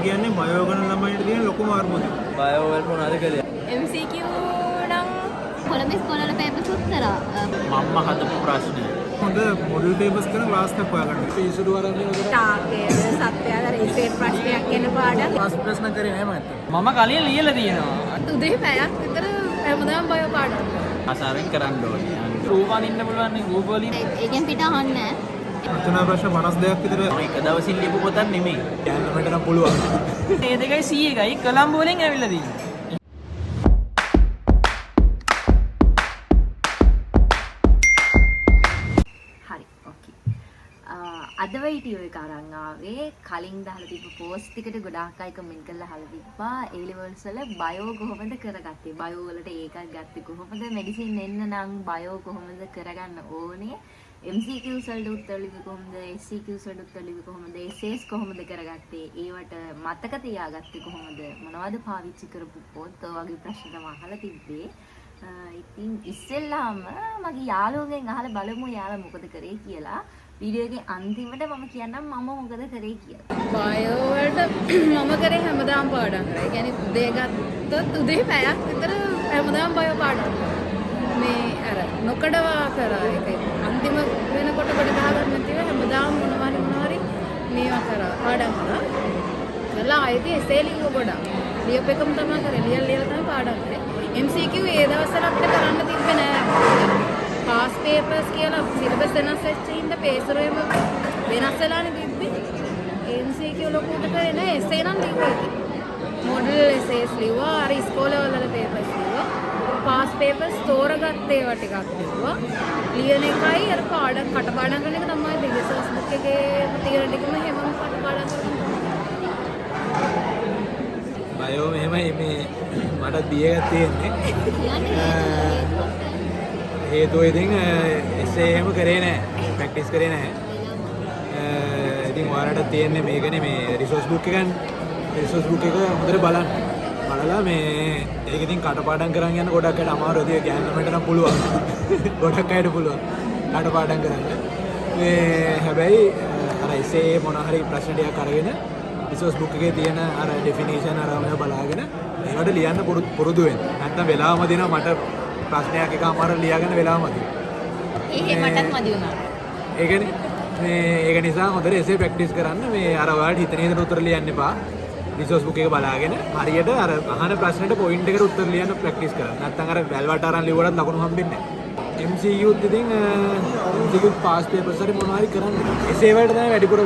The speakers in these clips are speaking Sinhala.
කියන්නේ බයෝ ගණන් ළමයින්ට තියෙන ලොකුම අර්බුදය. බයෝ වල මොනවද කළේ? MCQ නම් කොළඹ ඉස්කෝලේ පේපර්ස් උත්තර මම්ම හදපු ප්‍රශ්න. හොඳ මොඩල් පේපර්ස් කරන ක්ලාස් එකක් හොයාගන්න. පිසුදු වරන්නේ උදේ. තාකේ සත්‍යය රීසර්ච් ප්‍රශ්නයක් එන පාඩම් ප්‍රශ්න කරේ නෑ මම. මම කලින් ලියලා තියෙනවා. උදේ පැයක් විතර හැමදාම බයෝ පාඩම්. අසාවෙන් කරන්න ඕනේ. රූපන් ඉන්න පුළුවන් නේ රූප වලින්. ඒකෙන් පිට අහන්නේ නැහැ. රචනා ප්‍රශ්න 52ක් විතර එක දවසින් ලියපු පොතක් නෙමෙයි. යන්නමට නම් පුළුවන්. මේ දෙකයි C එකයි කොළඹ වලින් ඇවිල්ලා තියෙන්නේ. හරි ඕකේ. අද වීඩියෝ එක අරන් ආවේ කලින් දාලා තිබ්බ පෝස්ට් එකට ගොඩාක් අය කමෙන්ට් කරලා අහලා තිබ්බා A levels වල බයෝ කොහොමද කරගත්තේ? බයෝ වලට ඒකක් ගත්තේ කොහොමද? මෙඩිසින් එන්න නම් බයෝ කොහොමද කරගන්න ඕනේ? MCQs වලට උත්තර ලිව්වේ කොහොමද? SCQs වලට උත්තර ලිව්වේ කොහොමද? essays කොහොමද කරගත්තේ? ඒවට මතක තියාගත්තේ කොහොමද? මොනවද පාවිච්චි කරපු පොත්? ඔය වගේ ප්‍රශ්න තමයි අහලා තිබ්බේ. ඉතින් ඉස්සෙල්ලාම මගේ යාළුවෙන් අහලා බලමු යාළුවා මොකද කරේ කියලා. වීඩියෝ එකේ අන්තිමට මම කියන්නම් මම මොකද කරේ කියලා. බයෝ වලට මම කරේ හැමදාම පාඩම් කරා. ඒ කියන්නේ උදේ ගත්තොත් උදේ පැයක් විතර හැමදාම බයෝ පාඩම් කරා. මේ අර නොකඩවා කරා ඒක. අන්තිම වෙනකොට කොට ගහගන්න නැතිව හැමදාම මොනවාරි මේවා කරා පාඩම් කරා. කළා ආයෙත් එසේ ලියුව ගොඩක්. ලියප එකම තමයි කරේ. ලියලා තමයි පාඩම් කරේ. MCQ ඒ දවස්වල අපිට කරන්න තිබ්බේ නෑ. පාස් පේපර්ස් කියලා සිලබස් වෙනස් වෙච්ච හින්දා පේපරේම වෙනස් වෙලානේ තිබ්බේ. MCQ ලොකුට කරේ නෑ. එසේ නම් ලිව්වා ඒක. මොඩල් එසේස් ලිව්වා. අර ඉස්කෝලේ වල පේපර්ස් ලිව්වා. පාස් පේපර්ස් තෝරගත්ත ඒවා ටිකක් ලිව්වා. ලියන එකයි අර පාඩම් කටපාඩම් කරන එක තමයි රිසර්ච් බුක් එකේ තියෙන ටිකම හැමම කටපාඩම් කරනවා. බයෝ මෙහෙමයි මේ මට දියයක් තියෙන්නේ. හේතුව ඉතින් එසේ එහෙම කරේ නෑ. ප්‍රැක්ටිස් කරේ නෑ. ඉතින් ඔයාලට තියෙන්නේ මේකනේ මේ රිසෝස් බුක් එකනේ. රිසෝස් බුක් එක හොඳට බලන්න. බලලා මේ ඒක ඉතින් කටපාඩම් කරන් යන ගොඩක් අයට අමාරුයි. ඒක ගෑනමට නම් පුළුවන්. ගොඩක් අයට පුළුවන් කටපාඩම් කරන්න. මේ හැබැයි අර එසේ මොන හරි ප්‍රශ්න ටිකක් අරගෙන රිසෝස් බුක් එකේ තියෙන අර ඩෙෆිනිෂන් අරම බලාගෙන ඒවට ලියන්න පුරුදු වෙන්න. නැත්නම් වෙලාවම දෙනවා මට ප්‍රශ්නයක් එකමාර ලියාගෙන වෙලාවම දෙනවා. ඒකේ මටත් මදි වුණා. ඒකනේ මේ ඒක නිසා හොඳට එසේ ප්‍රැක්ටිස් කරන්න. මේ අර ඔයාලට හිතන හිතන උත්තර ලියන්න එපා. රිසෝස් බුක් එක බලාගෙන හරියට අර අහන ප්‍රශ්නෙට පොයින්ට් එකට උත්තර ලියන්න ප්‍රැක්ටිස් කරන්න. නැත්නම් අර වැල්වට අරන් ලියුවොත් ලකුණු හම්බෙන්නේ නැහැ. MCQත් ඉතින් MCQ පාස් පේපර්ස් හරි මොනවා හරි කරන්න. එසේ වලට තමයි වැඩිපුර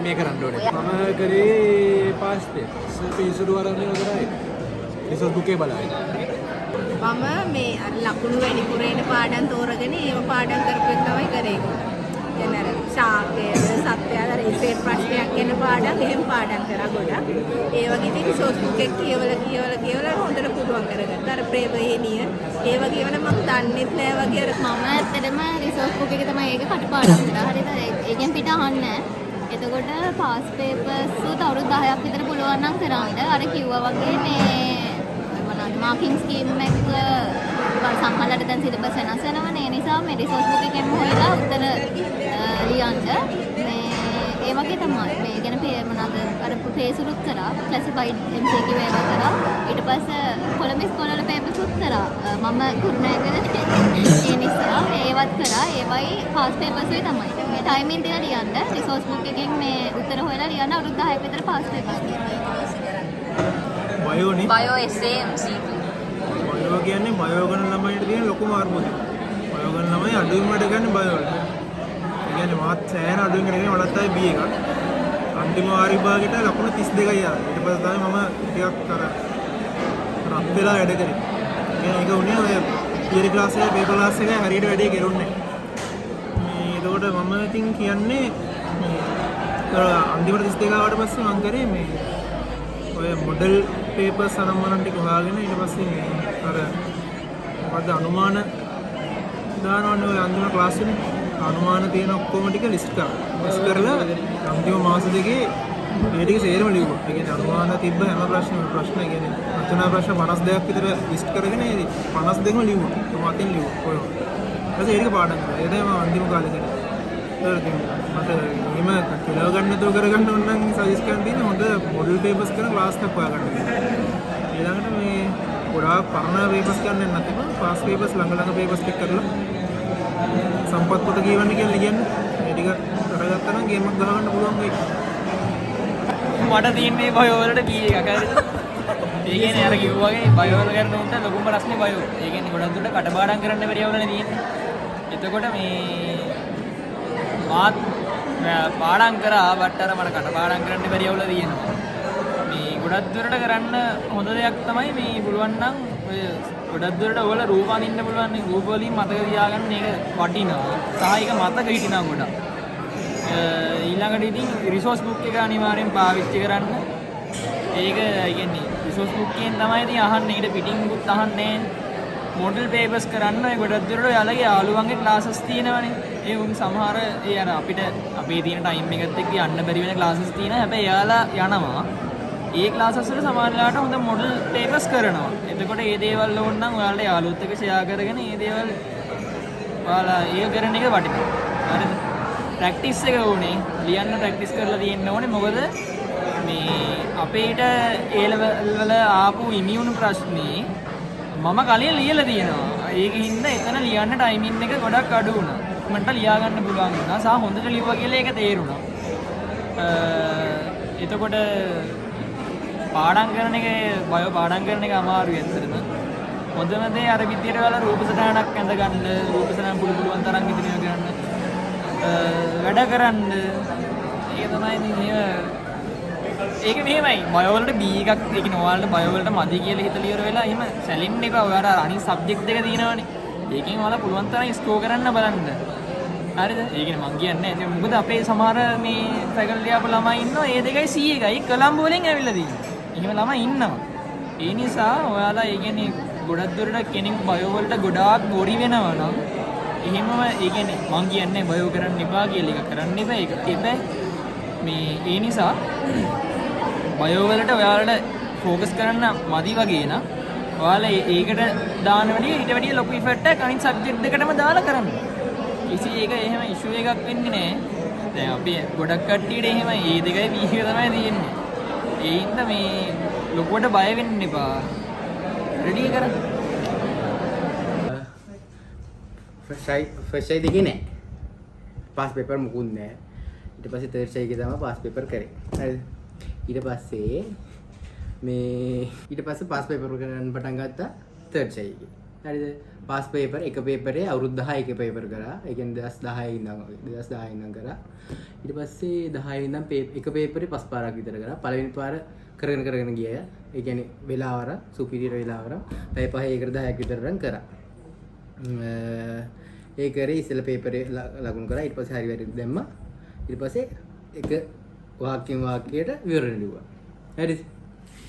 මේ කරන්න ඕනේ. මම කරේ පාස් පේපර්ස්. පිසුදු වරන්නේ උදේයි. රිසෝස් බුක් එක බලාගෙන. මම මේ අර ලකුණු වැඩිපුර එන පාඩම් තෝරගෙන ඒව පාඩම් කරපු එක තමයි කරේ. දැන් අර ශාකය සත්‍යය රීසර්ච් ප්‍රශ්නයක් එන පාඩම් එහෙම පාඩම් කරා ගොඩක්. ඒ වගේ ඉතින් රිසෝස් බුක් එක කියවලා හොඳට පුරුවන් කරගත්තා. අර ප්‍රේමහේනිය ඒ වගේ වෙන මම දන්නෙත් නෑ වගේ අර මම ඇත්තටම රිසර්ච් බුක් එක තමයි ඒක කටපාඩම් කරා. හරිද? ඒකෙන් පිට අහන්නේ නැහැ. එතකොට පාස් පේපර්ස් උත් අවුරුදු 10ක් විතර පුළුවන් නම් කරන්න. අර කිව්වා වගේ මේ මොනවද මාකින් ස්කීම් එක සමහරවිට දැන් සිලබස් වෙනස් වෙනවනේ. ඒ නිසා මේ රිසර්ච් බුක් එකෙන් හොයලා උත්තර ලියන්න. මේ ඒ වගේ තමයි. මේ ගැන මොනවද අර පේසුරුත් කරා. ක්ලාසිෆයිඩ් MCQ ඒවා කරා. ඊට පස්සේ කොළඹ ඉස්කෝලේ වල පේපර්ස් උත්තරා. මම කුරුණෑගල ඒ නිසා ඒවත් කරා. ඒවයි පාස් පේපර්ස් වෙයි තමයි. මේ ටයිමින් තියලා ලියන්න. රිසෝස් බුක් එකෙන් මේ උත්තර හොයලා ලියන්න අවුරුදු 10ක් විතර පාස් පේපර්ස්. බයෝනේ. බයෝ එසේ MCQ. බයෝ කියන්නේ බයෝ ගණන් ළමයින්ට තියෙන ලොකුම අර්බුදය. බයෝ ගණන් ළමයි අඩුවීම වලට ගන්න බයෝ වලට. ඒ කියන්නේ මාත් සෑහෙන අඩුවෙන් කරගෙන වලත් ආයේ B එකක්. අන්තිම වාර විභාගෙට ලකුණු 32යි ආවා. ඊට පස්සේ තමයි මම ටිකක් අර රත් වෙලා වැඩ කරේ. ඒක උනේ ඔය තියරි ක්ලාස් එකේ පේපර් ක්ලාස් එකේ හරියට වැඩේ කෙරුන්නේ. මේ ඒකට මම ඉතින් කියන්නේ මේ අන්තිමට 32 ආවට පස්සේ මම කරේ මේ ඔය මොඩල් පේපර්ස් අනම්මනම් ටික හොයාගෙන ඊට පස්සේ මේ අර මොකද අනුමාන දානවනේ ඔය අන්තිම ක්ලාස් එකේ අනුමාන තියෙන ඔක්කොම ටික ලිස්ට් කරා. ලිස්ට් කරලා අන්තිම මාස දෙකේ මේ ටික සේරම ලිව්වා. ඒ කියන්නේ අනුමාන තිබ්බ හැම ප්‍රශ්න කියන්නේ රචනා ප්‍රශ්න 52ක් විතර ලිස්ට් කරගෙන 52ම ලිව්වා. මම අතින් ලිව්වා. ඔය. ඊට පස්සේ ඒක පාඩම් කරා. ඒ තමයි මම අන්තිම කාලේ කරේ. මට එහෙම කෙලව ගන්න නැතුව කරගන්න ඕන නම් සජෙස්ට් කරන්න තියෙන්නේ හොඳ මොඩල් පේපර්ස් කරන ක්ලාස් එකක් හොයාගන්න. ඊළඟට මේ ගොඩාක් පරණ පේපර්ස් ගන්න නැතිව ෆාස්ට් පේපර්ස් ළඟ පේපර්ස් ටික කරලා සම්පත් කොට කියවන්න කියන්නේ මේ ටික කරගත්තා නම් ගේම් එකක් ගහගන්න පුළුවන් වෙයි. මට තියෙන්නේ බයෝ වලට B එකක් හරිද? ඒ කියන්නේ අර කිව්වා වගේ බයෝ වල කරන උන්ට ලොකුම ප්‍රශ්නේ බයෝ. ඒ කියන්නේ ගොඩක් දුරට කටපාඩම් කරන්න බැරි යවලනේ තියෙන්නේ. එතකොට මේ මාත් පාඩම් කරා බට්ටර මට කටපාඩම් කරන්න බැරි යවල තියෙනවා. මේ ගොඩක් දුරට කරන්න හොඳ දෙයක් තමයි මේ පුළුවන් නම් ඔය ගොඩක් දුරට ඔයාලා රූප අඳින්න පුළුවන් නේ. රූප වලින් මතක තියාගන්න මේක වටිනවා. සහ ඒක මතක හිටිනවා ගොඩක්. ඊළඟට ඉතින් රිසෝස් බුක් එක අනිවාර්යෙන් පාවිච්චි කරන්න. ඒක කියන්නේ රිසෝස් බුක් එකෙන් තමයි ඉතින් අහන්නේ. ඊට පිටින් බුක් අහන්නේ. මොඩල් පේපර්ස් කරන්න ඒ ගොඩක් දුරට යාළුවගේ යාළුවන්ගේ ක්ලාසස් තියෙනවනේ. ඒ උන් සමහර ඒ අර අපිට අපේ තියෙන ටයිම් එකත් එක්ක යන්න බැරි වෙන ක්ලාසස් තියෙනවා. හැබැයි යාලා යනවා. ඒ ක්ලාසස් වල සමහරලාට හොඳ මොඩල් පේපර්ස් කරනවා. එතකොට මේ දේවල් ඕන නම් ඔයාලට යාළුවොත් එක්ක ෂෙයා කරගෙන මේ දේවල් ඔයාලා ඒක කරන එක වටිනවා. හරිද? ප්‍රැක්ටිස් එක ඕනේ. ලියන්න ප්‍රැක්ටිස් කරලා තියෙන්න ඕනේ. මොකද මේ අපේට ඒ ලෙවල් වල ආපු ඉමියුන් ප්‍රශ්නේ මම කලින් ලියලා තියෙනවා. ඒකින්ද එතන ලියන්න ටයිමින් එක ගොඩක් අඩු වුණා. මට ලියා ගන්න පුළුවන් වුණා. සහ හොඳට ලිව්වා කියලා ඒක තේරුණා. එතකොට පාඩම් කරන එක බයෝ පාඩම් කරන එක අමාරුයි ඇත්තටම. හොඳම දේ අර විදියට වල රූප සටහනක් ඇඳ ගන්න, රූප සටහන පුළුවන් තරම් ඉදිරිය ගන්න. වැඩ කරන්න. ඒක තමයි ඉතින් ඒක මෙහෙමයි බයෝ වලට B එකක් ඒ කියන්නේ ඔයාලට බයෝ වලට මදි කියලා හිතලා ඉවර වෙලා එහෙම සැලෙන්න එපා. ඔයාලා අනිත් සබ්ජෙක්ට් දෙක තියෙනවනේ. ඒකෙන් ඔයාලා පුළුවන් තරම් ස්කෝර් කරන්න බලන්න. හරිද? ඒ කියන්නේ මං කියන්නේ නැහැ. මොකද අපේ සමහර මේ ෆැකල්ටි අප ළමයි ඉන්නවා ඒ දෙකයි C එකයි කොළඹ වලින් ඇවිල්ලා තියෙනවා. එහෙම ළමයි ඉන්නවා. ඒ නිසා ඔයාලා ඒ කියන්නේ ගොඩක් දුරට කෙනෙක් බයෝ වලට ගොඩාක් බොරි වෙනවා නම් එහෙමම ඒ කියන්නේ මං කියන්නේ බයෝ කරන්න එපා කියලා එක කරන්න එපා. ඒක එපා. මේ ඒ නිසා බයෝ වලට ඔයාලට ફોකස් කරන්න මදි වගේ නම් ඔයාලා ඒකට දාන වැඩිය ඊට වැඩිය ලොකු ඉෆෙක්ට් එකක් අනිත් සබ්ජෙක්ට් දෙකටම දාලා කරන්න. කිසි එක එහෙම ඉෂුව එකක් වෙන්නේ නැහැ. දැන් අපි ගොඩක් කට්ටියට එහෙම ඒ දෙකයි B එක තමයි තියෙන්නේ. ඒ හින්දා මේ ලොකුවට බය වෙන්න එපා. රෙඩි කරන්න. ෆස්ට් ෂයි දෙකේ නෑ. පාස් පේපර් මුකුත් නෑ. ඊට පස්සේ තර්ඩ් ෂයි එකේ තමයි පාස් පේපර් කරේ. හරිද? ඊට පස්සේ පාස් පේපර් කරන්න පටන් ගත්තා තර්ඩ් ෂයි එකේ. හරිද? පාස් පේපර් එක පේපරේ අවුරුදු 10 එක පේපර් කරා. ඒ කියන්නේ 2010 ඉඳන් කරා. ඊට පස්සේ 10 ඉඳන් එක පේපරේ 5 පාරක් විතර කරා. පළවෙනි පාර කරගෙන ගියා. ඒ කියන්නේ වෙලාවර සුපීරියර් වෙලාවර පැය 5 10ක් විතර රන් කරා. ඒ කරේ ඉස්සෙල්ලා පේපරේ ලකුණු කරා. ඊට පස්සේ හරි වැරදි දැම්මා. ඊට පස්සේ එක වාක්‍යයට විවරණ ලිව්වා. හරිද?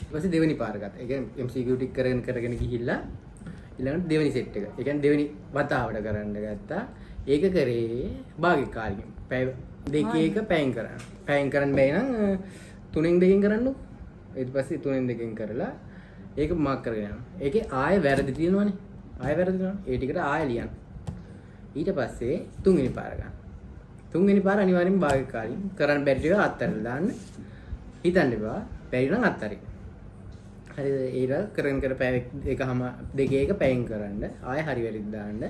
ඊට පස්සේ දෙවෙනි පාර ගත්තා. ඒ කියන්නේ MCQ ටික කරගෙන ගිහිල්ලා ඊළඟට දෙවෙනි සෙට් එක. ඒ කියන්නේ දෙවෙනි වතාවට කරන්න ගත්තා. ඒක කරේ භාගික කාලෙකින්. පැය දෙකේ එක පැයෙන් කරා. පැයෙන් කරන්න බැයි නම් 3න් 2කින් කරන්නු. ඊට පස්සේ 3න් 2කින් කරලා ඒක මාක් කරගෙන යනවා. ඒකේ ආයෙ වැරදි තියෙනවනේ. ආයෙ වැරදි තියෙනවා. ඒ ටිකට ආයෙ ලියන්න. ඊට පස්සේ තුන්වෙනි පාර ගන්න. තුන්වෙනි පාර අනිවාර්යෙන්ම භාගික කාලෙකින් කරන්න බැරි ටික අත්හැරලා දාන්න. හිතන්න එපා. බැරි නම් අත්හැරි. හරිද? ඒක කරගෙන පැය දෙකේ එක පැයෙන් කරන්න. ආයෙ හරි වැරදි දාන්න.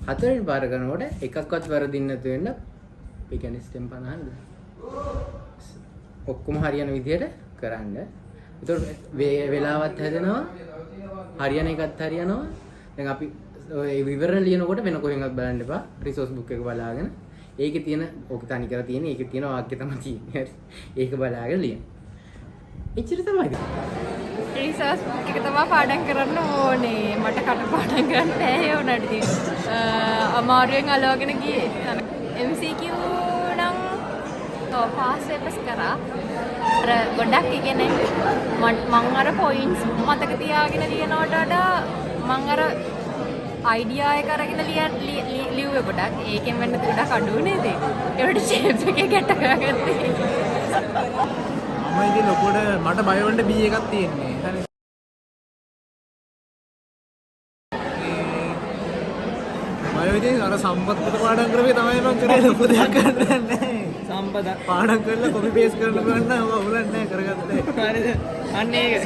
හතරවෙනි පාර කරනකොට එකක්වත් වැරදින්න නැතු වෙන්න. ඒ කියන්නේ ස්ටෙම් 50ද? ඔක්කොම හරියන විදිහට කරන්න. ඒතකොට වෙලාවත් හැදෙනවා. හරියන එකත් හරියනවා. දැන් අපි ඔය විවරණ ලියනකොට වෙන කොහෙන්වත් බලන්න එපා. රිසෝස් බුක් එක බලාගෙන ඒකේ තියෙන ඕක තනි කරලා තියෙන ඒකේ තියෙන වාක්‍ය තමයි තියෙන්නේ. හරි. ඒක බලාගෙන ලියන්න. එච්චර තමයි. රිසර්ච් බුක් එක තමයි පාඩම් කරන්න ඕනේ. මට කටපාඩම් කරන්න බැහැ ඒ උනට ඉතින්. අමාරුවෙන් අලවගෙන ගියේ. MCQ නම් පාස් පේපර්ස් කරා. අර ගොඩක් කියන්නේ මම අර පොයින්ට්ස් මතක තියාගෙන ලියනවට වඩා මම අර අයිඩියා එක අරගෙන ලියුවේ ගොඩක්. ඒකෙන් වෙන්න ගොඩක් අඩු නේද? ඒකට ෂේප් එකේ ගැට ගන්නත්. මම ඉතින් ලොකුවට මට බය වෙන්න B එකක් තියෙන්නේ. හරි. බය ඉතින් අර සම්පත් පාඩම් කරේ තමයි මම කරේ ලොකු දෙයක් ගන්න නැහැ. සම්පත පාඩම් කරලා කොපි පේස්ට් කරලා ගන්න ඔය අවුලක් නැහැ කරගත්තේ. හරිද අන්න ඒක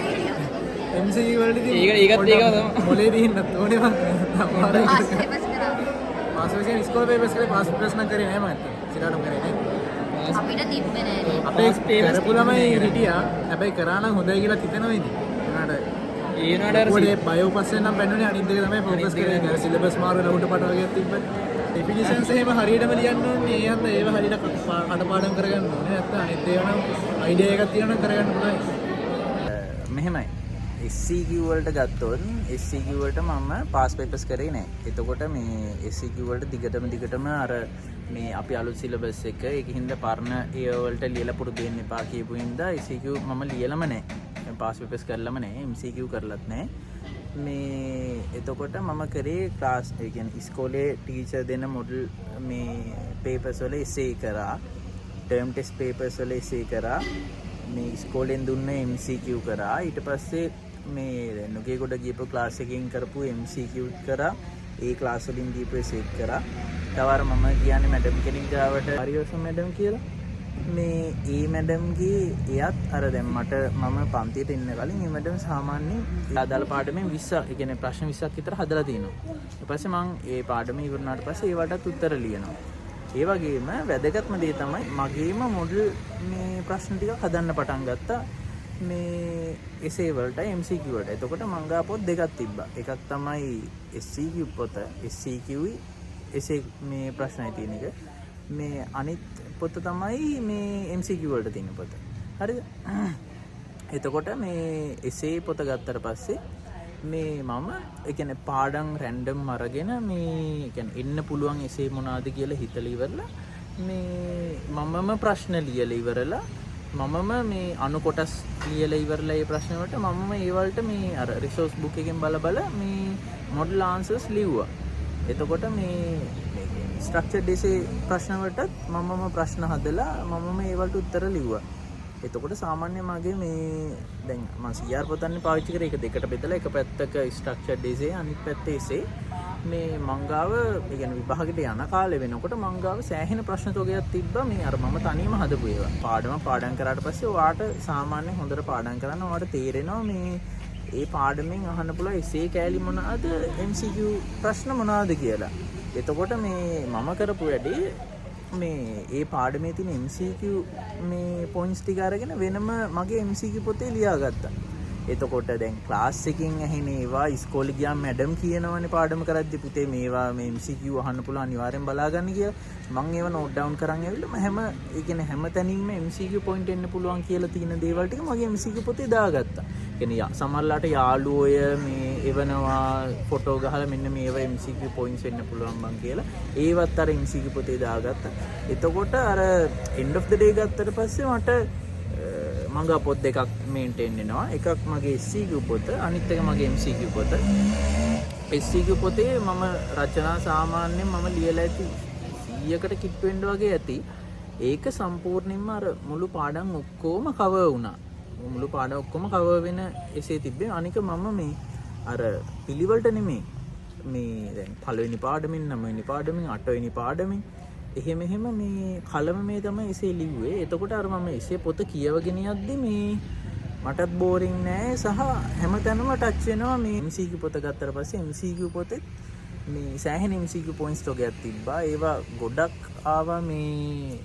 MCQ වලදී ඒකත් තමයි මොලේ දින්නත් ඕනේ මම. පාස් පේපර්ස් කරා. පාස් වෙන්නේ ඉස්කෝලේ පේපර්ස් කරේ පාස් ප්‍රශ්න කරේ නෑ මම. සිරාටම කරේ නෑ. අපිට තිබ්බේ නෑනේ. අපේ කරපු ළමයි හිටියා. හැබැයි කරා නම් හොඳයි කියලා හිතනවා ඉතින්. ඒනට ඒනට ඔය බයෝ පස්සේ නම් බැන්නුනේ අනිත් දෙක තමයි ફોකස් කරේ. අර සිලබස් මාරු වෙන උඩ පට වගේ තිබ්බත්. ඩෙෆිනිෂන්ස් එහෙම හරියටම ලියන්න ඕනේ. ඒ අන්න ඒව හරියට කටපාඩම් කරගන්න ඕනේ. නැත්නම් අනිත් ඒවා නම් අයිඩියා එකක් තියෙනවා නම් කරගන්න පුළුවන්. මෙහෙමයි SCQ වලට ගත්තොත් SCQ වලට මම පාස් පේපර්ස් කරේ නෑ. එතකොට මේ SCQ වලට දිගටම අර මේ අපි අලුත් සිලබස් එක ඒකින්ද පරණ ඒ වලට ලියලා පුරුදු වෙන්න එපා කියපු හින්දා SCQ මම ලියලම නෑ. පාස් පේපර්ස් කරලම නෑ. MCQ කරලත් නෑ. මේ එතකොට මම කරේ ක්ලාස් ඒ කියන්නේ ඉස්කෝලේ ටීචර් දෙන මොඩල් මේ පේපර්ස් වල essay කරා. ටර්ම් ටෙස්ට් පේපර්ස් වල essay කරා. මේ ඉස්කෝලෙන් දුන්න MCQ කරා. ඊට පස්සේ මේ නුගේ කොට ගියපු ක්ලාස් එකකින් කරපු MCQ කරා. ඒ ක්ලාස් වලින් දීපු essay කරා. තවර මම කියන්නේ මැඩම් කෙනෙක් ගාවට හරියසම් මැඩම් කියලා. මේ ඒ මැඩම්ගේ එයත් අර දැන් මට මම පන්තියට ඉන්න කලින් මේ මැඩම් සාමාන්‍යයෙන් අදාළ පාඩමෙන් 20 ඒ කියන්නේ ප්‍රශ්න 20ක් විතර හදලා තිනවා. ඊට පස්සේ මම ඒ පාඩම ඉවරනාට පස්සේ ඒවටත් උත්තර ලියනවා. ඒ වගේම වැදගත්ම දේ තමයි මගේම මොඩල් මේ ප්‍රශ්න ටික හදන්න පටන් ගත්තා මේ essay වලට MCQ වලට. එතකොට මං ගා පොත් දෙකක් තිබ්බා. එකක් තමයි SCQ පොත, SCQ essay මේ ප්‍රශ්නයි තියෙන එක. මේ අනිත් පොත තමයි මේ MCQ වලට තියෙන පොත. හරිද? එතකොට මේ essay පොත ගත්තට පස්සේ මේ මම ඒ කියන්නේ පාඩම් රැන්ඩම් අරගෙන මේ ඒ කියන්නේ එන්න පුළුවන් essay මොනවාද කියලා හිතලා ඉවරලා මේ මමම ප්‍රශ්න ලියලා ඉවරලා මමම මේ අණු කොටස් ලියලා ඉවරලා ඒ ප්‍රශ්න වලට මමම ඒ වලට මේ අර රිසෝස් බුක් එකෙන් බල මේ මොඩල් ආන්සර්ස් ලිව්වා. එතකොට මේ ස්ට්‍රක්චර්ඩ් essay ප්‍රශ්න වලටත් මමම ප්‍රශ්න හදලා මමම ඒ වලට උත්තර ලිව්වා. එතකොට සාමාන්‍ය මගේ මේ දැන් මම CR පොතන්නේ පාවිච්චි කරේ එක දෙකට බෙදලා එක පැත්තක ස්ට්‍රක්චර්ඩ් essay අනිත් පැත්තේ essay මේ මංගාව ඒ කියන්නේ විභාගෙට යන කාලේ වෙනකොට මංගාව සෑහෙන ප්‍රශ්න තෝගයක් තිබ්බා මේ අර මම තනියම හදපු ඒවා. පාඩම් කරාට පස්සේ ඔයාට සාමාන්‍ය හොඳට පාඩම් කරන්න ඔයාට තේරෙනවා මේ ඒ පාඩමෙන් අහන්න පුළුවන් essay කෑලි මොනවාද MCQ ප්‍රශ්න මොනවාද කියලා. එතකොට මේ මම කරපු වැඩේ මේ ඒ පාඩමේ තියෙන MCQ මේ පොයින්ට්ස් ටික අරගෙන වෙනම මගේ MCQ පොතේ ලියාගත්තා. එතකොට දැන් ක්ලාස් එකකින් ඇහෙන ඒවා ඉස්කෝලේ ගියාම මැඩම් කියනවනේ පාඩම කරද්දි පුතේ මේවා මේ MCQ අහන්න පුළුවන් අනිවාර්යෙන් බලාගන්න කියලා. මම ඒව නෝට් ඩවුන් කරන් ඇවිල්ලා හැම ඒ කියන්නේ හැම තැනින්ම MCQ පොයින්ට් එන්න පුළුවන් කියලා තියෙන දේවල් ටික මගේ MCQ පොතේ දාගත්තා. කියන්නේ සමහරලාට යාළුවෝ මේ එවනවා ෆොටෝ ගහලා මෙන්න මේව MCQ පොයින්ට්ස් වෙන්න පුළුවන් බං කියලා. ඒවත් අර MCQ පොතේ දාගත්තා. එතකොට අර end of the day ගත්තට පස්සේ මට මංගා පොත් දෙකක් මේන්ටේන් වෙනවා. එකක් මගේ SCQ පොත, අනිත් එක මගේ MCQ පොත. SCQ පොතේ මම රචනා සාමාන්‍යයෙන් මම ලියලා ඇති 100කට කිට් වෙන්න වගේ ඇති. ඒක සම්පූර්ණයෙන්ම අර මුළු පාඩම් ඔක්කොම කවර් වුණා. මුළු පාඩම් ඔක්කොම කවර් වෙන එසේ තිබ්බේ. අනික මම මේ අර පිළිවෙලට නෙමෙයි මේ දැන් පළවෙනි පාඩමින් 9 වෙනි පාඩමින් 8 වෙනි පාඩමින් එහෙම මේ කලම මේ තමයි එසේ ලිව්වේ. එතකොට අර මම එසේ පොත කියවගෙන යද්දි මේ මටත් බෝරින් නෑ සහ හැමතැනම ටච් වෙනවා මේ MCQ පොත ගත්තට පස්සේ MCQ පොතේ මේ සෑහෙන MCQ පොයින්ට්ස් තෝගයක් තිබ්බා. ඒවා ගොඩක් ආවා මේ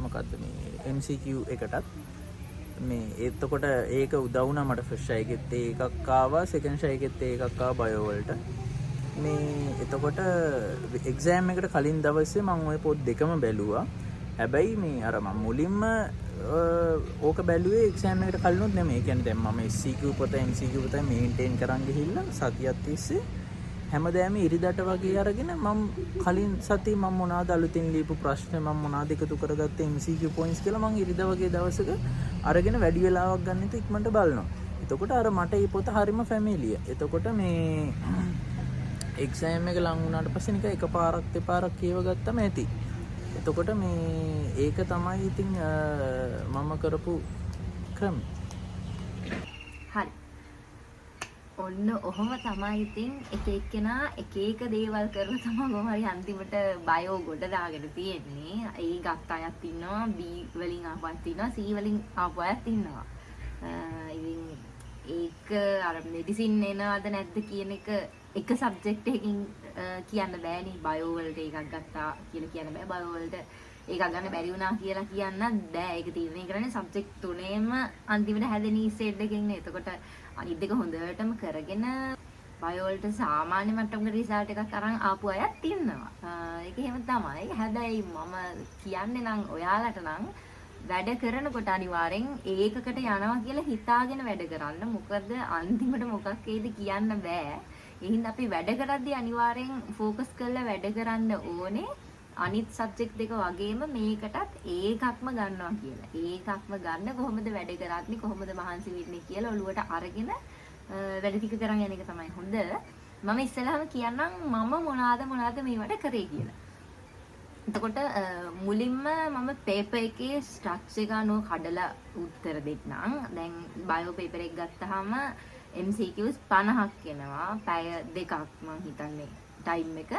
මොකද්ද මේ MCQ එකටත් මේ එතකොට ඒක උදව් වුණා මට ෆස්ට් ෂයි එකෙත් ඒකක් ආවා සෙකන්ඩ් ෂයි එකෙත් ඒකක් ආවා බයෝ වලට. මේ එතකොට එක්සෑම් එකට කලින් දවසේ මම ওই පොත් දෙකම බැලුවා. හැබැයි මේ අර මම මුලින්ම ඕක බැලුවේ එක්සෑම් එකට කලිනුත් නෙමෙයි. ඒ කියන්නේ දැන් මම SCQ පොත MCQ පොත මේන්ටේන් කරන් ගිහිල්ලා සතියක් තිස්සේ හැමදාම ඉරිදට වගේ අරගෙන මම කලින් සතියේ මම මොනවාද අලුතින් ලියපු ප්‍රශ්න මම මොනවාද එකතු කරගත්තේ MCQ පොයින්ට්ස් කියලා මම ඉරිදා වගේ දවසක අරගෙන වැඩි වෙලාවක් ගන්න ඉතින් ඉක්මනට බලනවා. එතකොට අර මට මේ පොත හරිම ෆැමිලිය. එතකොට මේ එක්සෑම් එක ලඟ වුණාට පස්සේ නිකන් එකපාරක් දෙපාරක් කියව ගත්තම ඇති. එතකොට මේ ඒක තමයි ඉතින් මම කරපු ක්‍රම. හරි. ඔන්න ඔහොම තමයි ඉතින් එක එක්කෙනා එක එක දේවල් කරලා තමයි කොහොම හරි අන්තිමට බයෝ ගොඩ දාගෙන තියෙන්නේ. ඒ ගත්ත අයත් ඉන්නවා, B වලින් ආපු අයත් ඉන්නවා, C වලින් ආපු අයත් ඉන්නවා. ඉතින් ඒක අර මෙඩිසින් එනවද නැද්ද කියන එක සබ්ජෙක්ට් එකකින් කියන්න බෑනේ. බයෝ වලට එකක් ගත්තා කියලා කියන්න බෑ. බයෝ වලට ඒක ගන්න බැරි වුණා කියලා කියන්න බෑ. ඒක තීරණය කරන්නේ සබ්ජෙක්ට් තුනේම අන්තිමට හැදෙන ඊසෙට් එකකින් නේ. එතකොට අනිත් දෙක හොඳටම කරගෙන බයෝ වලට සාමාන්‍ය මට්ටමක රිසල්ට් එකක් අරන් ආපු අයත් ඉන්නවා. ඒක එහෙම තමයි. හැබැයි මම කියන්නේ නම් ඔයාලට නම් වැඩ කරනකොට අනිවාර්යෙන් ඒකකට යනවා කියලා හිතාගෙන වැඩ කරන්න. මොකද අන්තිමට මොකක් වේද කියන්න බෑ. ඒ හින්දා අපි වැඩ කරද්දී අනිවාර්යෙන් ફોකස් කරලා වැඩ කරන්න ඕනේ. අනිත් සබ්ජෙක්ට් දෙක වගේම මේකටත් ඒකක්ම ගන්නවා කියලා. ඒකක්ම ගන්න කොහොමද වැඩ කරන්නේ, කොහොමද මහන්සි වෙන්නේ කියලා ඔළුවට අරගෙන වැඩ ටික කරන් යන එක තමයි හොඳ. මම ඉස්සෙල්ලාම කියන්නම් මම මොනවාද මේවට කරේ කියලා. එතකොට මුලින්ම මම පේපර් එකේ ස්ට්‍රක්චර් එක අනුව කඩලා උත්තර දෙන්නම්. දැන් බයෝ පේපර් එක ගත්තාම MCQs 50ක් එනවා. පැය දෙකක් මම හිතන්නේ ටයිම් එක.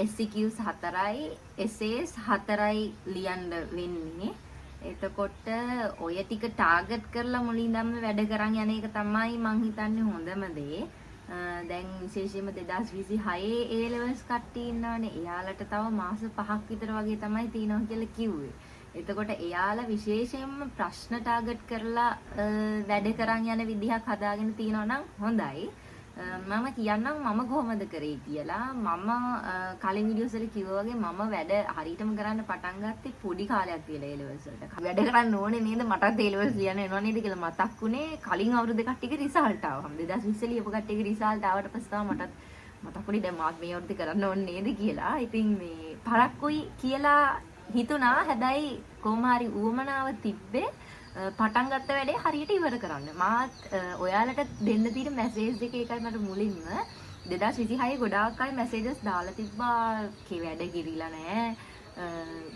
SCQs 4යි, essays 4යි ලියන්න වෙන්නේ. එතකොට ඔය ටික ටාගට් කරලා මුලින්දම වැඩ කරන් යන එක තමයි මං හිතන්නේ හොඳම දේ. දැන් විශේෂයෙන්ම 2026 A levels කට්ටිය ඉන්නවනේ. එයාලට තව මාස 5ක් විතර වගේ තමයි තියෙනවා කියලා කිව්වේ. එතකොට එයාලා විශේෂයෙන්ම ප්‍රශ්න ටාගට් කරලා වැඩ කරන් යන විදිහක් හදාගෙන තියෙනවා නම් හොඳයි. මම කියන්නම් මම කොහොමද කරේ කියලා. මම කලින් වීඩියෝස් වල කිව්වා වගේ මම වැඩ හරියටම කරන්න පටන් ගත්තේ පොඩි කාලයක් තියලා A levels වලට. වැඩ කරන්න ඕනේ නේද? මටත් A levels ලියන්න එනවා නේද කියලා මතක් වුණේ කලින් අවුරුදු කට්ටියක රිසල්ට් ආවම. 2020 ලියපු කට්ටියගේ රිසල්ට් ආවට පස්සේ තමයි මටත් මතක් වුණේ දැන් මාත් මේ අවුරුද්දේ කරන්න ඕනේ නේද කියලා. ඉතින් මේ පරක්කුයි කියලා හිතුණා. හැබැයි කොහොම හරි උවමනාව තිබ්බේ පටන් ගත්ත වැඩේ හරියට ඉවර කරන්න. මාත් ඔයාලට දෙන්න තියෙන මැසේජ් එක ඒකයි මට මුලින්ම 2026 ගොඩාක් අය මැසේජස් දාලා තිබ්බා. කේ වැඩ ගිරිලා නැහැ.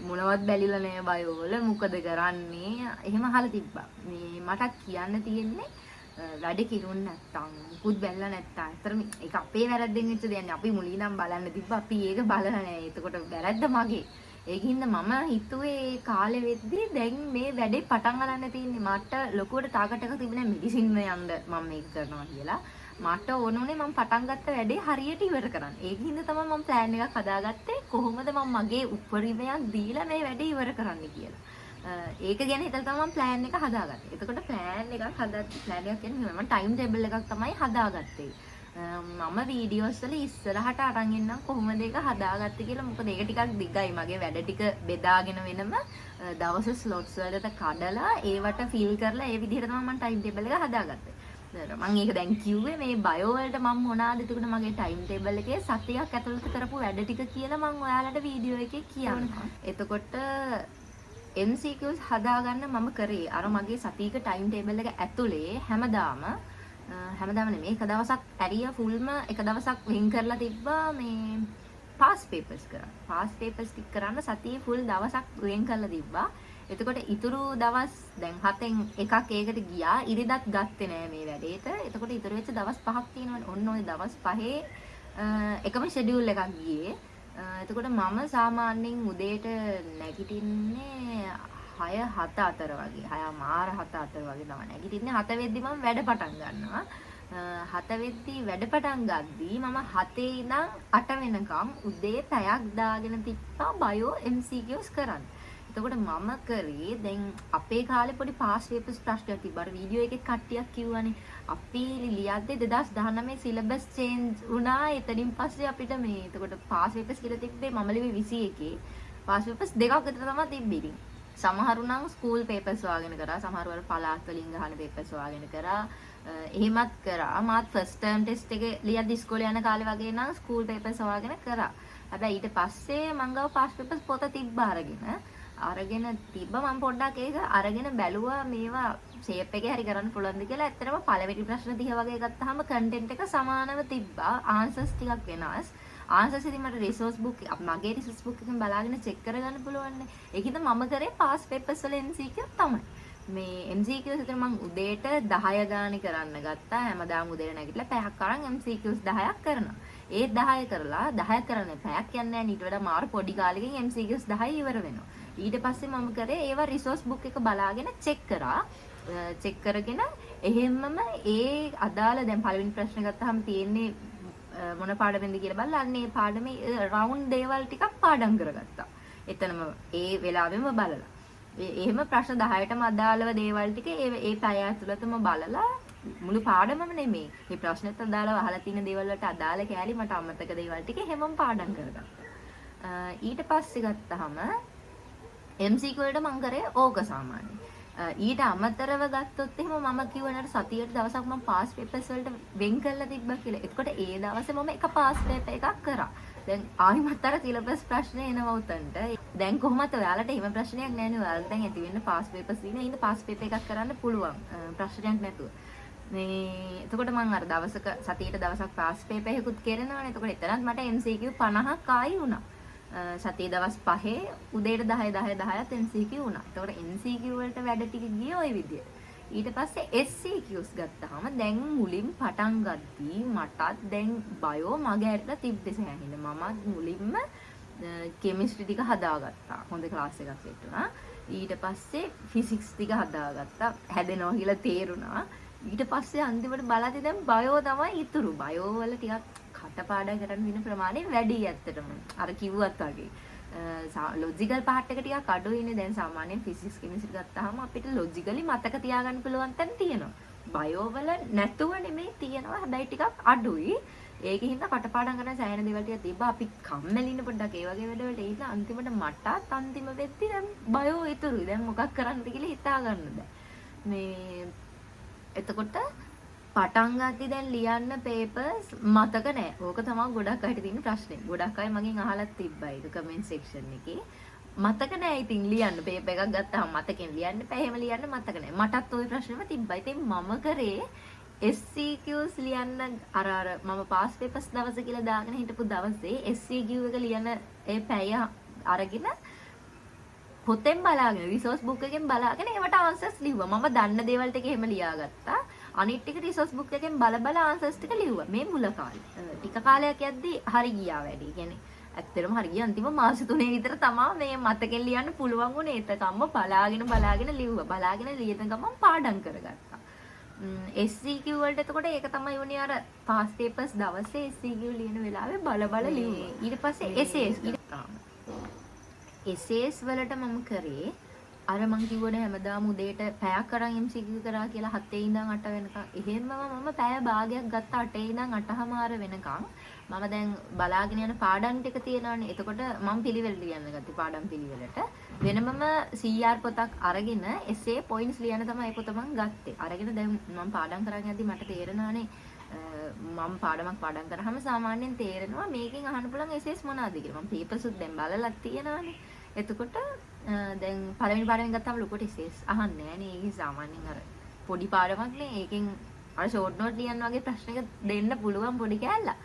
මොනවත් බැලිලා නැහැ බයෝ වල. මොකද කරන්නේ? එහෙම අහලා තිබ්බා. මේ මට කියන්න තියෙන්නේ වැඩ කිරුන් නැත්තම් මුකුත් බැලලා නැත්තම් අතරම ඒක අපේ වැරද්දෙන් වෙච්ච දෙයක් නේ. අපි මුලින්නම් බලන්න තිබ්බා. අපි ඒක බලලා නැහැ. එතකොට වැරද්ද මගේ. ඒකින්ද මම හිතුවේ කාලෙ වෙද්දී දැන් මේ වැඩේ පටන් ගන්න තියෙන්නේ. මට ලොකුවට ටාගට් එකක් තිබුණේ මෙඩිසින් යන්න මම මේක කරනවා කියලා. මට ඕනුනේ මම පටන් ගත්ත වැඩේ හරියට ඉවර කරන්න. ඒකින්ද තමයි මම ප්ලෑන් එකක් හදාගත්තේ කොහොමද මම මගේ උපරිමයක් දීලා මේ වැඩේ ඉවර කරන්න කියලා. ඒක ගැන හිතලා තමයි මම ප්ලෑන් එක හදාගත්තේ. එතකොට ප්ලෑන් එකක් කියන්නේ මම ටයිම් ටේබල් එකක් තමයි හදාගත්තේ. මම වීඩියෝස් වල ඉස්සරහට අරන් එන්නම් කොහොමද ඒක හදාගත්තේ කියලා. මොකද ඒක ටිකක් දිගයි. මගේ වැඩ ටික බෙදාගෙන වෙනම දවස් ස්ලොට්ස් වලට කඩලා ඒවට ෆිල් කරලා ඒ විදිහට තමයි මම ටයිම් ටේබල් එක හදාගත්තේ. මම ඒක දැන් කිව්වේ මේ බයෝ වලට මම මොනවාද එතකොට මගේ ටයිම් ටේබල් එකේ සතියක් ඇතුළත කරපු වැඩ ටික කියලා මම ඔයාලට වීඩියෝ එකේ කියන්නම්. එතකොට MCQs හදාගන්න මම කරේ අර මගේ සතියක ටයිම් ටේබල් එක ඇතුලේ හැමදාම නෙමෙයි එක දවසක් ඇරියා ෆුල්ම එක දවසක් වෙන් කරලා තිබ්බා මේ පාස් පේපර්ස් කරා. පාස් පේපර්ස් ටික කරන්න සතියේ ෆුල් දවසක් වෙන් කරලා තිබ්බා. එතකොට ඉතුරු දවස් දැන් 7න් එකක් ඒකට ගියා. ඉරිදත් ගත්තේ නෑ මේ වැඩේට. එතකොට ඉතුරු වෙච්ච දවස් 5ක් තියෙනවනේ. ඔන්න ඔය දවස් 5 එකම ෂෙඩියුල් එකක් ගියේ. එතකොට මම සාමාන්‍යයෙන් උදේට නැගිටින්නේ 6-7 අතර වගේ 6:00 අතර වගේ තමයි නැගිටින්නේ. 7 වෙද්දි මම වැඩ පටන් ගන්නවා. 7 වෙද්දි වැඩ පටන් ගද්දී මම 7 ඉඳන් 8 වෙනකම් උදේ පැයක් දාගෙන තිබ්බා බයෝ MCQs කරන්න. එතකොට මම කරේ දැන් අපේ කාලේ පොඩි පාස් පේපර්ස් ප්‍රශ්නයක් තිබ්බා. වීඩියෝ එකේ කට්ටියක් කිව්වනේ අපි ලියද්දී 2019 සිලබස් චේන්ජ් වුණා. එතනින් පස්සේ අපිට මේ එතකොට පාස් පේපර්ස් කියලා තිබ්බේ මම ලිව්වේ 21. පාස් පේපර්ස් දෙකක් විතර තමයි තිබ්බේ. සමහරු නම් ස්කූල් පේපර්ස් වාගෙන කරා. සමහරු වල පළාත් වලින් ගහන පේපර්ස් වාගෙන කරා. එහෙමත් කරා. මාත් ෆස්ට් ටර්ම් ටෙස්ට් එක ලියද්දි ඉස්කෝලේ යන කාලේ වගේ නම් ස්කූල් පේපර්ස් වාගෙන කරා. හැබැයි ඊට පස්සේ මම ගාව පාස් පේපර්ස් පොත තිබ්බා අරගෙන තිබ්බා. මම පොඩ්ඩක් ඒක අරගෙන බැලුවා මේවා ෂේප් එකේ හරි කරන්න පුළුවන්ද කියලා. ඇත්තටම පළවෙනි ප්‍රශ්න 30 වගේ ගත්තාම කන්ටෙන්ට් එක සමානව තිබ්බා. ආන්සර්ස් ටිකක් වෙනස්. ආන්සර්ස් ඉතින් මට රිසෝස් බුක් මගේ රිසෝස් බුක් එකෙන් බලාගෙන චෙක් කරගන්න පුළුවන් නේ. ඒකින්ද මම කරේ පාස් පේපර්ස් වල MCQ තමයි. මේ MCQs විතර මම උදේට 10 ගානේ කරන්න ගත්තා. හැමදාම උදේට නැගිටලා පැයක් අරන් MCQs 10ක් කරනවා. ඒ 10 කරලා 10 කරන්නේ පැයක් යන්නේ නැහැ. ඊට වඩා මාර පොඩි කාලෙකින් MCQs 10 ඉවර වෙනවා. ඊට පස්සේ මම කරේ ඒවා රිසෝස් බුක් එක බලාගෙන චෙක් කරා. චෙක් කරගෙන එහෙමම ඒ අදාළ දැන් පළවෙනි ප්‍රශ්න ගත්තාම තියෙන්නේ මොන පාඩමෙන්ද කියලා බලලා අන්න ඒ පාඩමේ රවුන්ඩ් දේවල් ටිකක් පාඩම් කරගත්තා. එතනම ඒ වෙලාවෙම බලලා. එහෙම ප්‍රශ්න 10ටම අදාළව දේවල් ටික ඒ පැය ඇතුළතම බලලා මුළු පාඩමම නෙමෙයි. මේ ප්‍රශ්නෙත් අදාළව අහලා තියෙන දේවල් වලට අදාළ කෑලි මට අමතක දේවල් ටික හැමෝම පාඩම් කරගත්තා. ඊට පස්සේ ගත්තාම MCQ වලට මම කරේ ඕක සාමාන්‍යයෙන්. ඊට අමතරව ගත්තොත් එහෙම මම කිව්වනට සතියට දවසක් මම පාස් පේපර්ස් වලට වෙන් කරලා තිබ්බා කියලා. එතකොට ඒ දවසේ මම එක පාස් පේපර් එකක් කරා. දැන් ආයිමත් අර සිලබස් ප්‍රශ්න එනවා උතන්ට. දැන් කොහොමද ඔයාලට එහෙම ප්‍රශ්නයක් නැහැ නේ. ඔයාලට දැන් ඇති වෙන්න පාස් පේපර්ස් දින ඉන්න පාස් පේපර් එකක් කරන්න පුළුවන්. ප්‍රශ්නයක් නැතුව. මේ එතකොට මම අර දවසක සතියට දවසක් පාස් පේපර් එකකුත් කරනවානේ. එතකොට එතරම් මට MCQ 50ක් ආයි වුණා. සතියේ දවස් 5 උදේට 10 MCQ වුණා. එතකොට MCQ වලට වැඩ ටික ගියේ ওই විදියට. ඊට පස්සේ SCQs ගත්තාම දැන් මුලින් පටන් ගද්දී මටත් දැන් බයෝ මගේ ඇරලා තිබ්බේ සෑහෙන. මමත් මුලින්ම කෙමිස්ට්‍රි ටික හදාගත්තා. හොඳ ක්ලාස් එකක් ලැබුණා. ඊට පස්සේ ෆිසික්ස් ටික හදාගත්තා. හැදෙනවා කියලා තේරුණා. ඊට පස්සේ අන්තිමට බලද්දි දැන් බයෝ තමයි ඉතුරු. බයෝ වල ටිකක් කටපාඩම් කරන්න වෙන ප්‍රමාණය වැඩි ඇත්තටම. අර කිව්වත් වගේ. ලොජිකල් පාර්ට් එක ටිකක් අඩුයිනේ. දැන් සාමාන්‍යයෙන් ෆිසික්ස් කෙමිස්ට්‍රි ගත්තාම අපිට ලොජිකලි මතක තියාගන්න පුළුවන් තැන තියෙනවා. බයෝ වල නැතුව නෙමෙයි තියෙනවා. හැබැයි ටිකක් අඩුයි. ඒකෙන් හින්දා කටපාඩම් කරන සෑහෙන දේවල් ටික තිබ්බා. අපි කම්මැලින පොඩ්ඩක් ඒ වගේ වැඩවලට ඉන්න අන්තිමට මටත් අන්තිම වෙද්දි දැන් බයෝ ඉතුරුයි. දැන් මොකක් කරන්නද කියලා හිතා ගන්න බෑ. මේ එතකොට පටන් ගත්තී දැන් ලියන්න පේපර්ස් මතක නැහැ. ඕක තමයි ගොඩක් අයට තියෙන ප්‍රශ්නේ. ගොඩක් අය මගෙන් අහලා තිබ්බා ඒක කමෙන්ට් සෙක්ෂන් එකේ. මතක නැහැ ඉතින් ලියන්න පේපර් එකක් ගත්තාම මතකෙන් ලියන්න බෑ. එහෙම ලියන්න මතක නැහැ. මටත් ওই ප්‍රශ්නෙම තිබ්බා. ඉතින් මම කරේ SCQs ලියන්න අර මම පාස් පේපර්ස් දවස කියලා දාගෙන හිටපු දවසේ SCQ එක ලියන ඒ පැය අරගෙන පොතෙන් බලාගෙන රිසෝස් බුක් එකෙන් බලාගෙන ඒවට ආන්සර්ස් ලිව්වා. මම දන්න දේවල් ටික එහෙම ලියාගත්තා. අනිත් ටික රිසෝස් බුක් එකෙන් බල ආන්සර්ස් ටික ලිව්වා. මේ මුල කාලේ. ටික කාලයක් යද්දී හරි ගියා වැඩි. කියන්නේ ඇත්තටම හරි ගියා. අන්තිම මාස 3 විතර තමයි මේ මතකෙන් ලියන්න පුළුවන් වුණේ. ඒතකම්ම බලාගෙන ලිව්වා. බලාගෙන ලියන ගමන් පාඩම් කරගත්තා. SCQ වලට එතකොට ඒක තමයි වුණේ අර පාස් පේපර්ස් දවසේ SCQ ලියන වෙලාවේ බල ලිව්වා. ඊට පස්සේ essays වලට මම කරේ අර මං කිව්වනේ හැමදාම උදේට පැයක් අරන් MCQ කරා කියලා 7 ඉඳන් 8 වෙනකන්. එහෙමම මම පැය භාගයක් ගත්තා 8 ඉඳන් 8:00 වෙනකන්. මම දැන් බලාගෙන යන පාඩම් ටික තියෙනවානේ. එතකොට මම පිළිවෙල ලියන්න ගත්තේ පාඩම් පිළිවෙලට. වෙනමම CR පොතක් අරගෙන essay points ලියන්න තමයි ඒ පොත මං ගත්තේ. අරගෙන දැන් මම පාඩම් කරගෙන යද්දි මට තේරෙනවානේ මම පාඩමක් පාඩම් කරාම සාමාන්‍යයෙන් තේරෙනවා මේකෙන් අහන්න පුළුවන් essays මොනවද කියලා. මම papers උත් දැන් බලලා තියෙනවානේ. එතකොට දැන් පළවෙනි පාඩමෙන් ගත්තාම ලොකුට essays අහන්නේ නැහැ නේ. ඒක සාමාන්‍යයෙන් අර පොඩි පාඩමක් නේ. ඒකෙන් අර ෂෝට් නෝට් ලියන්න වගේ ප්‍රශ්නක දෙන්න පුළුවන් පොඩි කෑල්ලක්.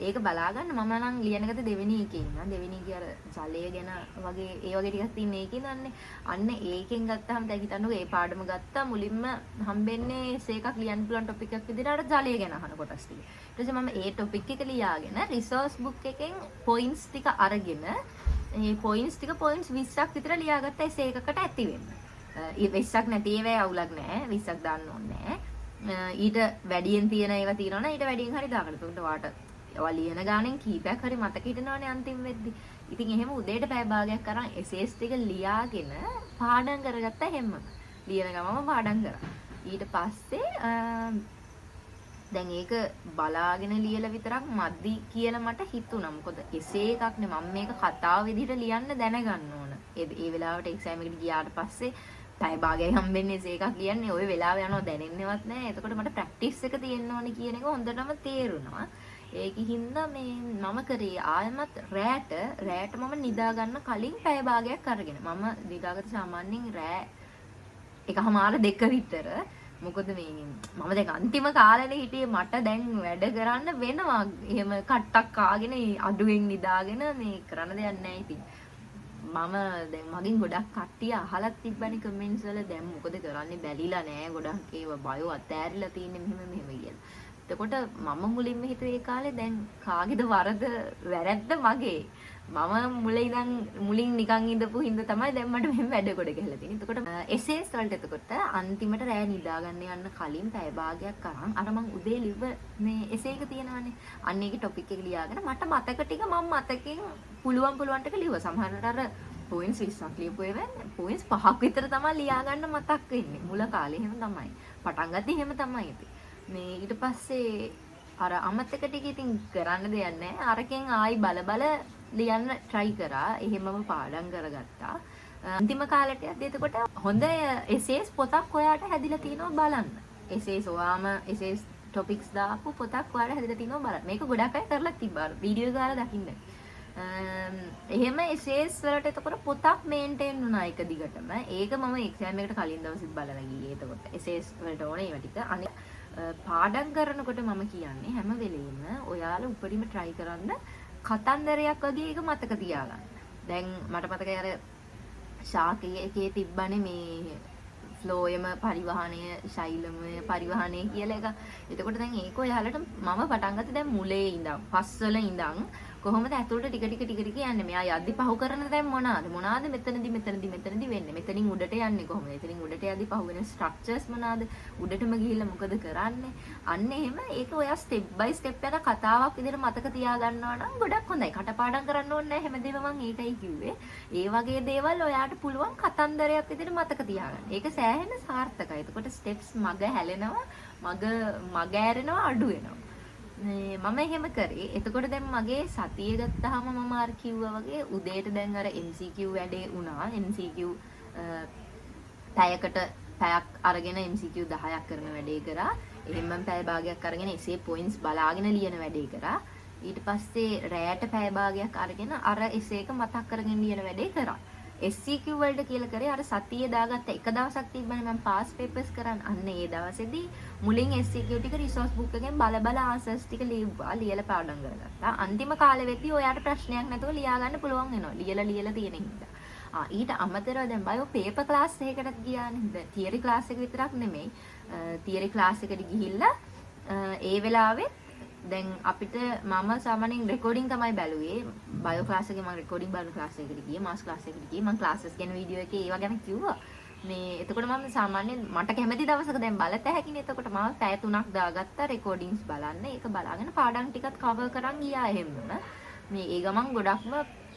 ඒක බලා ගන්න මම නම් ලියන ගත දෙවෙනි එකේ ඉන්නවා. දෙවෙනි එකේ අර ජලය ගැන වගේ ඒ වගේ ටිකක් තියෙන එකේ නන්නේ. අන්න ඒකෙන් ගත්තාම දැන් හිතන්නකෝ ඒ පාඩම ගත්තා මුලින්ම හම්බෙන්නේ essay එකක් ලියන්න පුළුවන් ටොපික් එකක් විදිහට අර ජලය ගැන අහන කොටස් ටික. ඊට පස්සේ මම ඒ ටොපික් එක ලියාගෙන රිසෝස් බුක් එකෙන් පොයින්ට්ස් ටික අරගෙන මේ පොයින්ට්ස් ටික පොයින්ට්ස් 20ක් විතර ලියාගත්ත essay එකකට ඇති වෙන්න. 20ක් නැති ඒවා අවුලක් නැහැ. 20ක් දාන්න ඕනේ නැහැ. ඊට වැඩියෙන් තියෙන ඒවා තියෙනවනේ ඊට වැඩියෙන් හරි දාගන්න. උන්ට වාට ඒවා ලියන ගානෙන් කීපයක් හරි මතක හිටිනවනේ අන්තිම වෙද්දි. ඉතින් එහෙම උදේට පැය භාගයක් අරන් essays ටික ලියාගෙන පාඩම් කරගත්තා හැම. ලියන ගමම පාඩම් කරා. ඊට පස්සේ දැන් ඒක බලාගෙන ලියලා විතරක් මදි කියලා මට හිතුණා. මොකද essay එකක් නේ මම මේක කතාව විදිහට ලියන්න දැනගන්න ඕන. ඒ වෙලාවට එක්සෑම් එකට ගියාට පස්සේ පැය භාගයක් හම්බෙන්නේ essay එකක් ලියන්නේ. ওই වෙලාව යනවා දැනෙන්නේවත් නැහැ. එතකොට මට ප්‍රැක්ටිස් එක තියෙන්න ඕනේ කියන එක හොඳටම තේරුණා. ඒකින්ද මේ මම කරේ ආයමත් රැට මම නිදා ගන්න කලින් පැය භාගයක් අරගෙන මම නිදාගත්ත සාමාන්‍යයෙන් රෑ එකමාර දෙක විතර. මොකද මේ මම දැන් අන්තිම කාලේ හිටියේ මට දැන් වැඩ කරන්න වෙනවා. එහෙම කට්ටක් කාගෙන අඩුවෙන් නිදාගෙන මේ කරන්න දෙයක් නැහැ ඉතින්. මම දැන් මගෙන් ගොඩක් කට්ටිය අහලත් තිබ්බනේ කමෙන්ට්ස් වල දැන් මොකද කරන්නේ බැලිලා නෑ ගොඩක් ඒව බයෝ අතෑරිලා තින්නේ මෙහෙම කියලා. එතකොට මම මුලින්ම හිතුවේ ඒ කාලේ දැන් කාගේද වරද වැරද්ද මගේ. මම මුලින් නිකන් ඉඳපු හින්දා තමයි දැන් මට මෙහෙම වැඩ කොට ගහලා තියෙන්නේ. එතකොට එසේස් වලට එතකොට අන්තිමට රෑ නිදා ගන්න යන්න කලින් පැය භාගයක් අරන් අර මං උදේ ලිව්ව මේ එසේ එක තියෙනවානේ. අන්න ඒකේ ටොපික් එක ලියාගෙන මට මතක ටික මම මතකෙන් පුළුවන් ටික ලිව්වා. සමහරවිට අර පොයින්ට්ස් 20ක් ලියපු ඒවා පොයින්ට්ස් 5ක් විතර තමයි ලියා ගන්න මතක් වෙන්නේ. මුල කාලේ එහෙම තමයි. පටන් ගත්තේ එහෙම තමයි ඉතින්. මේ ඊට පස්සේ අර අමතක ටික ඉතින් කරන්න දෙයක් නැහැ. අරකින් ආයි බල ලියන්න try කරා. එහෙමම පාඩම් කරගත්තා. අන්තිම කාලෙට යද්දී එතකොට හොඳ essays පොතක් ඔයාට හැදිලා තියෙනවා බලන්න. essays ඔයාම essays topics දාපු පොතක් ඔයාට හැදිලා තියෙනවා බලන්න. මේක ගොඩක් අය කරලා තිබ්බා. වීඩියෝ ගාලා දකින්න. එහෙම essays වලට එතකොට පොතක් maintain වුණා එක දිගටම. ඒක මම exam එකට කලින් දවසෙත් බලලා ගියේ. එතකොට essays වලට ඕනේ ඒවා ටික. අනිත් පාඩම් කරනකොට මම කියන්නේ හැම වෙලෙම ඔයාලා උඩින්ම try කරන්න කතන්දරයක් වගේ එක මතක තියාගන්න. දැන් මට මතකයි අර ශාකයේ එකේ තිබ්බනේ මේ ෆ්ලෝයම පරිවහනය ශෛලමය පරිවහනය කියලා එක. එතකොට දැන් ඒක ඔයාලට මම පටන් ගත්තේ දැන් මුලේ ඉඳන් පස්වල ඉඳන් කොහොමද ඇතුළට ටික යන්නේ. මෙයා යද්දි පහු කරන දැන් මොනවාද මෙතනදි වෙන්නේ. මෙතනින් උඩට යන්නේ කොහොමද? එතනින් උඩට යද්දි පහු වෙන ස්ට්‍රක්චර්ස් මොනවාද? උඩටම ගිහිල්ලා මොකද කරන්නේ? අන්න එහෙම ඒක ඔයා ස්ටෙප් බයි ස්ටෙප් යන කතාවක් විදිහට මතක තියා ගන්නවා නම් ගොඩක් හොඳයි. කටපාඩම් කරන්න ඕනේ නැහැ හැමදේම මම ඒකයි කිව්වේ. ඒ වගේ දේවල් ඔයාට පුළුවන් කතන්දරයක් විදිහට මතක තියාගන්න. ඒක සෑහෙන සාර්ථකයි. එතකොට ස්ටෙප්ස් මග හැලෙනවා, මග ඇරෙනවා, අඩු වෙනවා. මම එහෙම කරේ. එතකොට දැන් මගේ සතිය ගත්තාම මම අර කිව්වා වගේ උදේට දැන් අර MCQ වැඩේ වුණා. MCQ පැයක් අරගෙන MCQ 10ක් කරන වැඩේ කරා. එහෙනම් පැය භාගයක් අරගෙන essay points බලාගෙන ලියන වැඩේ කරා. ඊට පස්සේ රැයට පැය භාගයක් අරගෙන අර essay එක මතක් කරගෙන ලියන වැඩේ කරා. SCQ වලට කියලා කරේ අර සතියේ දාගත්ත එක දවසක් තිබ්බනේ මම පාස් පේපර්ස් කරන් අන්න ඒ දවසේදී මුලින් SCQ ටික රිසෝස් බුක් එකෙන් බල ආන්සර්ස් ටික ලියලා පාඩම් කරගත්තා. අන්තිම කාලෙ වෙද්දී ඔයාට ප්‍රශ්නයක් නැතුව ලියා ගන්න පුළුවන් වෙනවා. ලියලා තියෙන හින්දා. ඊට අමතරව දැන් බයෝ පේපර් ක්ලාස් එකකටත් ගියානේ. දැන් තියරි ක්ලාස් එක විතරක් නෙමෙයි. තියරි ක්ලාස් එකට ගිහිල්ලා ඒ වෙලාවේ දැන් අපිට මම සාමාන්‍යයෙන් රෙකෝඩින් තමයි බැලුවේ. බයෝ ක්ලාස් එකේ මම රෙකෝඩින් බලන ක්ලාස් එකකට ගියේ, මාස් ක්ලාස් එකකට ගියේ. මම ක්ලාසස් ගැන වීඩියෝ එකේ ඒවා ගැන කිව්වා. මේ එතකොට මම සාමාන්‍යයෙන් මට කැමති දවසක දැන් බලත හැකිනේ. එතකොට මම පැය 3ක් දාගත්තා රෙකෝඩින්ග්ස් බලන්න. ඒක බලාගෙන පාඩම් ටිකත් කවර් කරන් ගියා එහෙමම. මේ ඒ ගමන් ගොඩක්ම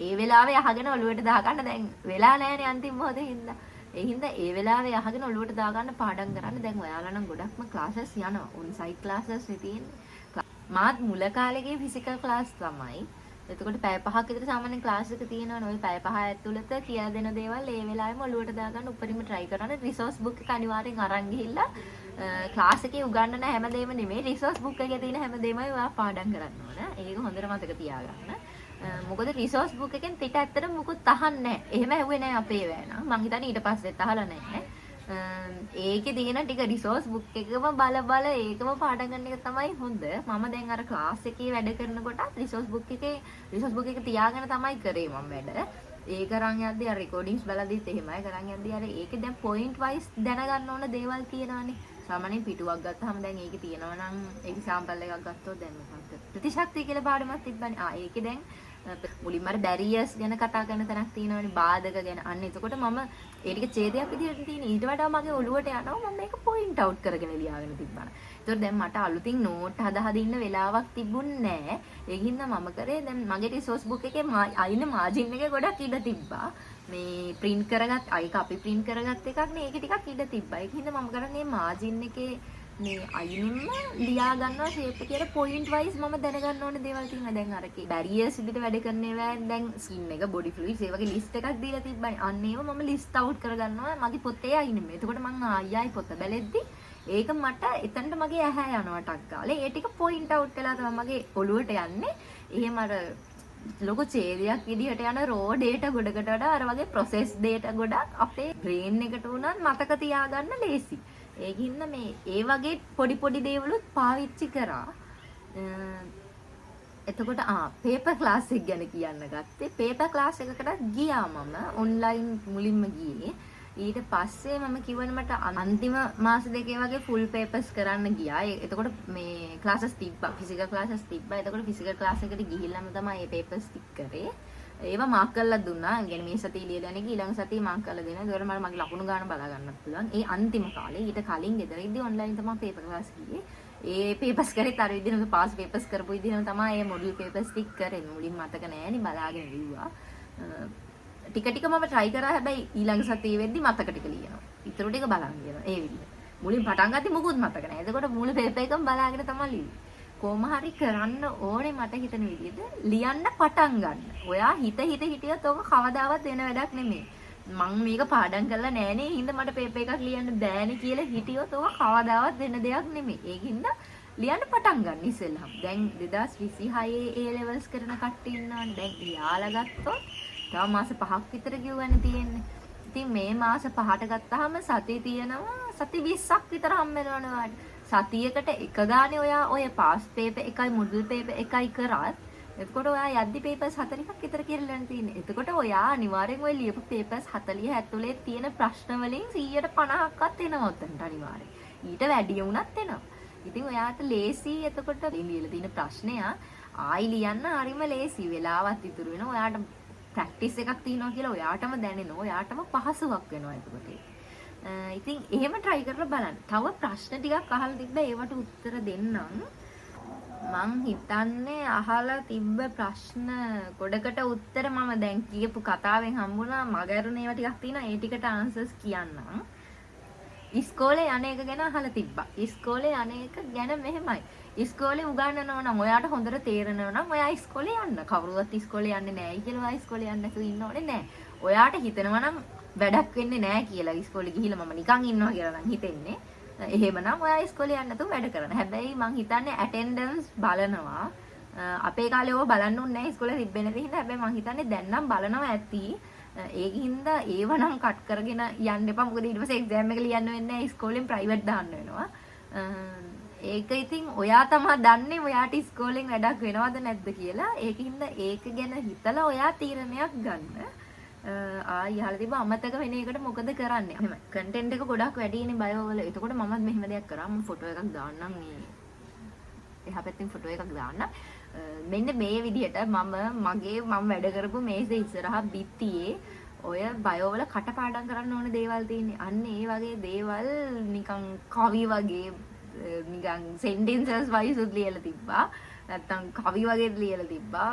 ඒ වෙලාවේ අහගෙන ඔළුවට දාගන්න දැන් වෙලා නැහැනේ අන්තිම මොහොතේ හින්දා. ඒ හින්දා ඒ වෙලාවේ අහගෙන ඔළුවට දාගන්න පාඩම් කරන්න දැන් ඔයාලා නම් ගොඩක්ම ක්ලාසස් යනවා. ඔන් සයිට් ක්ලාසස් තියෙන්නේ. මාත් මුල කාලේ ෆිසිකල් ක්ලාස් තමයි. එතකොට පැය 5ක් විතර සාමාන්‍ය ක්ලාස් එක තියෙනවනේ. ওই පැය 5 ඇතුළත කියලා දෙන දේවල් ඒ වෙලාවෙම ඔළුවට දාගන්න උඩරිම try කරන්න. රිසෝස් බුක් එක අනිවාර්යෙන් අරන් ගිහිල්ලා ක්ලාස් එකේ උගන්වන හැමදේම නෙමෙයි රිසෝස් බුක් එකේ තියෙන හැමදේමයි ඔයා පාඩම් කරන්න ඕන. ඒක හොඳට මතක තියාගන්න. මොකද රිසෝස් බුක් එකෙන් පිට ඇත්තට මුකුත් අහන්නේ නැහැ. එහෙම ඇහුවේ නැහැ අපේ වෑනා. මං හිතන්නේ ඊට පස්සෙත් අහලා නැහැ. ඒකේ තියෙන ටික රිසෝස් බුක් එකම බල ඒකම පාඩම් කරන එක තමයි හොඳ. මම දැන් අර ක්ලාස් එකේ වැඩ කරනකොට රිසෝස් බුක් එක තියාගෙන තමයි කරේ මම වැඩ. ඒක කරන් යද්දී අර රෙකෝඩින්ග්ස් බලද්දිත් එහෙමයි කරන් යද්දී අර ඒකේ දැන් පොයින්ට් වයිස් දැනගන්න ඕන දේවල් තියෙනවානේ. සාමාන්‍යයෙන් පිටුවක් ගත්තාම දැන් ඒකේ තියෙනවා නම් එක්සැම්පල් එකක් ගත්තොත් දැන් මොකක්ද ප්‍රතිශක්තිය කියලා පාඩමක් තිබ්බනේ. ඒකේ දැන් මුලින්ම අර බැරියර්ස් ගැන කතා කරන තැනක් තියෙනවානේ, බාධක ගැන. අන්න එතකොට මම ඒ ටික ඡේදයක් විදිහට තියෙන ඊට වඩා මගේ ඔළුවට යනවා මම මේක පොයින්ට් අවුට් කරගෙන ලියාගෙන තිබ්බා. ඒතකොට දැන් මට අලුතින් නෝට් හදා ඉන්න වෙලාවක් තිබුණේ නැහැ. ඒකින්ද මම කරේ දැන් මගේ රිසෝස් බුක් එකේ අයින මාජින් එකේ ගොඩක් ඉඩ තිබ්බා. මේ print කරගත් අයක අපි print කරගත් එකක් නේ. ඒක ටිකක් ඉඩ තිබ්බා. ඒකින්ද මම කරන්නේ මාජින් එකේ මේ අයිනින්ම ලියා ගන්නවා ෂේප් එක කියලා පොයින්ට් වයිස් මම දැනගන්න ඕනේ දේවල් තියෙනවා. දැන් අරකේ බැරියර්ස් විදිහට වැඩ කරන ඒවා දැන් ස්කින් එක බොඩි ෆ්ලුයිඩ්ස් ඒ වගේ ලිස්ට් එකක් දීලා තිබ්බනේ. අන්න ඒව මම ලිස්ට් අවුට් කරගන්නවා මගේ පොතේ අයිනෙම. එතකොට මම ආයෙයි පොත බැලෙද්දි ඒක මට එතනට මගේ ඇහැ යනවා ටක් ගාලා. ඒ ටික පොයින්ට් අවුට් වෙලා තමයි මගේ ඔළුවට යන්නේ. එහෙම අර ලොකු ඡේදයක් විදිහට යන රෝ ඩේටා ගොඩකට වඩා අර වගේ ප්‍රොසෙස් ඩේටා ගොඩක් අපේ බ්‍රේන් එකට උනත් මතක තියාගන්න ලේසි. ඒකින්ද මේ ඒ වගේ පොඩි දේවලුත් පාවිච්චි කරා. එතකොට පේපර් ක්ලාස් එක ගැන කියන්න ගත්තේ. පේපර් ක්ලාස් එකකට ගියා මම ඔන්ලයින් මුලින්ම ගියේ. ඊට පස්සේ මම කිව්වනේ මට අන්තිම මාස දෙකේ වගේ ෆුල් පේපර්ස් කරන්න ගියා. එතකොට මේ ක්ලාසස් තිබ්බා. ෆිසිකල් ක්ලාසස් තිබ්බා. එතකොට ෆිසිකල් ක්ලාස් එකට ගිහිල්ලාම තමයි මේ පේපර්ස් ටික් කරේ. ඒවා මාක් කරලා දුන්නා. يعني මේ සතිය ලියලා යන්නේ ඊළඟ සතිය මාක් කරලා දෙනවා. ඒකට මට මගේ ලකුණු ගන්න බලා ගන්නත් පුළුවන්. ඒ අන්තිම කාලේ ඊට කලින් ගෙදර ඉද්දි ඔන්ලයින් තමයි පේපර් ක්ලාස් ගියේ. ඒ පේපර්ස් කරේ තර විදිහම පාස් පේපර්ස් කරපු විදිහම තමයි මේ මොඩියුල් පේපර්ස් ටික් කරේ. මුලින් මතක නෑනේ බලාගෙන ඉවුවා. ටික ටික මම try කරා. හැබැයි ඊළඟ සතියේ වෙද්දි මතක ටික ලියනවා. ඊටු ටික බලන් යනවා. ඒ විදිහ. මුලින් පටන් ගත්තේ මොකුත් මතක නෑ. එතකොට මුළු පේපර් එකම බලාගෙන තමයි ලියුවේ. කොහොම හරි කරන්න ඕනේ මට හිතන විදිහට ලියන්න පටන් ගන්න. ඔයා හිටියොත් ඕක කවදාවත් වෙන වැඩක් නෙමෙයි. මම මේක පාඩම් කරලා නෑනේ හින්දා මට පේපර් එකක් ලියන්න බෑනේ කියලා හිටියොත් ඕක කවදාවත් වෙන දෙයක් නෙමෙයි. ඒකින්ද ලියන්න පටන් ගන්න ඉස්සෙල්ලම. දැන් 2026 A levels කරන කට්ටිය ඉන්නවනේ. දැන් ලියාලා ගත්තොත් තව මාස 5ක් විතර ගියවන්නේ තියෙන්නේ. ඉතින් මේ මාස 5ට ගත්තාම සතිය තියෙනවා සති 20ක් විතර හම්බ වෙනවනේ ඔයාලට. සතියකට එක ගානේ ඔයා ඔය පාස් පේපර් එකයි මොඩියුල් පේපර් එකයි කරත් එතකොට ඔයා යද්දි පේපර්ස් 40ක් විතර කියලා තියෙන්නේ. එතකොට ඔයා අනිවාර්යෙන් ඔය ලියපු පේපර්ස් 40 ඇතුලේ තියෙන ප්‍රශ්න වලින් 150ක්වත් එනවා උතන්ට අනිවාර්යෙන්. ඊට වැඩි වුණත් එනවා. ඉතින් ඔයාට ලේසි එතකොට ලියලා තියෙන ප්‍රශ්නය ආයි ලියන්න හරිම ලේසි. වෙලාවත් ඉතුරු වෙනවා. ඔයාට ප්‍රැක්ටිස් එකක් තියෙනවා කියලා ඔයාටම දැනෙනවා. ඔයාටම පහසුවක් වෙනවා එතකොට. ඉතින් එහෙම try කරලා බලන්න. තව ප්‍රශ්න ටිකක් අහලා තිබ්බ ඒවට උත්තර දෙන්නම්. මං හිතන්නේ අහලා තිබ්බ ප්‍රශ්න ගොඩකට උත්තර මම දැන් කියපු කතාවෙන් හම්බුණා. මගහැරුණ ඒවා ටිකක් තියෙනවා. ඒ ටිකට ආන්සර්ස් කියන්නම්. ඉස්කෝලේ අනේක ගැන අහලා තිබ්බා. ඉස්කෝලේ අනේක ගැන මෙහෙමයි. ඉස්කෝලේ උගන්වනවා නම් ඔයාට හොඳට තේරෙනවා නම් ඔයා ඉස්කෝලේ යන්න. කවුරුවත් ඉස්කෝලේ යන්නේ නැහැ කියලා ඔයා ඉස්කෝලේ යන්න නැතුව ඉන්න ඕනේ නැහැ. ඔයාට හිතෙනවා නම් වැඩක් වෙන්නේ නැහැ කියලා ඉස්කෝලේ ගිහිල්ලා මම නිකන් ඉන්නවා කියලා නම් හිතෙන්නේ. එහෙමනම් ඔයා ඉස්කෝලේ යන්න නැතුව වැඩ කරන්න. හැබැයි මං හිතන්නේ ඇටෙන්ඩන්ස් බලනවා. අපේ කාලේ ඕවා බලන්න ඕනේ නැහැ ඉස්කෝලේ තිබ්බේ නැති හින්දා. හැබැයි මං හිතන්නේ දැන් නම් බලනවා ඇති. ඒකින්ද ඒව නම් කට් කරගෙන යන්න එපා. මොකද ඊට පස්සේ එක්සෑම් එක ලියන්න වෙන්නේ නැහැ. ඉස්කෝලෙන් ප්‍රයිවට් දාන්න වෙනවා. ඒක ඉතින් ඔයා තමයි දන්නේ ඔයාට ඉස්කෝලෙන් වැඩක් වෙනවද නැද්ද කියලා. ඒකින්ද ඒක ගැන හිතලා ඔයා තීරණයක් ගන්න. ආයි අහලා තිබ්බ අමතක වෙන එකට මොකද කරන්නේ? එහෙම කන්ටෙන්ට් එක ගොඩක් වැඩිනේ බයෝ වල. එතකොට මමත් මෙහෙම දෙයක් කරා. මම ෆොටෝ එකක් දාන්නම් මේ එහා පැත්තෙන් ෆොටෝ එකක් දාන්න. මෙන්න මේ විදිහට මම වැඩ කරපු මේසේ ඉස්සරහා බිත්තියේ ඔය බයෝ වල කටපාඩම් කරන්න ඕන දේවල් තියෙන්නේ. අන්න ඒ වගේ දේවල් නිකන් කවි වගේ නිකන් සෙන්ටෙන්සස් වයිස් ලියලා තිබ්බා. නැත්තම් කවි වගේ ලියලා තිබ්බා.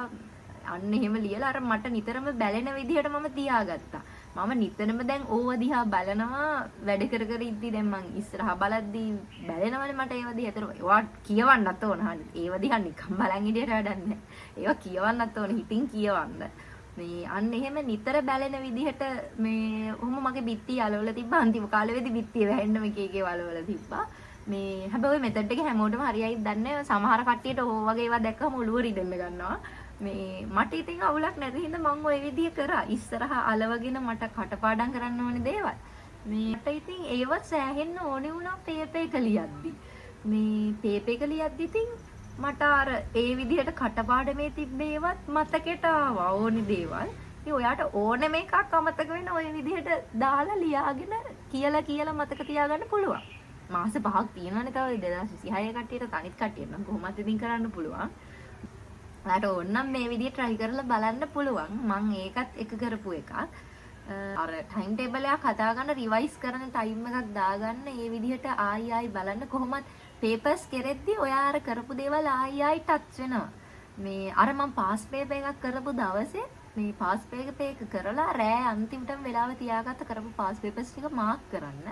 අන්න එහෙම ලියලා අර මට නිතරම බැලෙන විදිහට මම තියාගත්තා. මම නිතරම දැන් ඕව දිහා බලනවා වැඩ කර ඉද්දි දැන් මං ඉස්සරහා බලද්දි බැලෙනවනේ මට ඒව දිහා. ඒතර ඒවා කියවන්නත් ඕන. හරි. ඒව දිහා නිකන් බලන් ඉඳියට වැඩක් නැහැ. ඒවා කියවන්නත් ඕන. හිතින් කියවන්න. මේ අන්න එහෙම නිතර බැලෙන විදිහට මේ ඔහොම මගේ බිත්තිය අලවල තිබ්බා. අන්තිම කාලේ වෙදි බිත්තිය වැහෙන්නම එක එක වලවල තිබ්බා. මේ හැබැයි ඔය මෙතඩ් එක හැමෝටම හරියයිද දන්නේ නැහැ. සමහර කට්ටියට ඕව වගේ ඒවා දැක්කම ඔළුව රිදෙන්න ගන්නවා. මේ මට ඉතින් අවුලක් නැති හින්දා මම ওই විදිය කරා. ඉස්සරහා අලවගෙන මට කටපාඩම් කරන්න ඕනේ දේවල්. මේකට ඉතින් ඒව සෑහෙන්න ඕනේ වුණා පේපර් එක ලියද්දි. මේ පේපර් එක ලියද්දි ඉතින් මට අර ඒ විදිහට කටපාඩමේ තිබ්බේවත් මතකෙට ආවා ඕනේ දේවල්. ඉතින් ඔයාට ඕනෙම එකක් අමතක වෙන ওই විදිහට දාලා ලියාගෙන කියලා මතක තියාගන්න පුළුවන්. මාස 5ක් තියෙනවනේ තව 2026 කට්ටියට තනිත් කට්ටියට නම් කොහොමද ඉතින් කරන්න පුළුවන්. ඔයාට ඕනනම් මේ විදිහ try කරලා බලන්න පුළුවන්. මම ඒකත් එක කරපු එකක්. අර ටයිම් ටේබල් එකක් හදාගන්න රිවයිස් කරන ටයිම් එකක් දාගන්න ඒ විදිහට ආයි බලන්න කොහොමද පේපර්ස් කෙරෙද්දි ඔයා අර කරපු දේවල් ආයි ටච් වෙනවා. මේ අර මම පාස් පේපර් එකක් කරපු දවසේ මේ පාස් පේපර් එක කරලා රෑ අන්තිමටම වෙලාව තියාගත්ත කරපු පාස් පේපර්ස් ටික මාක් කරන්න.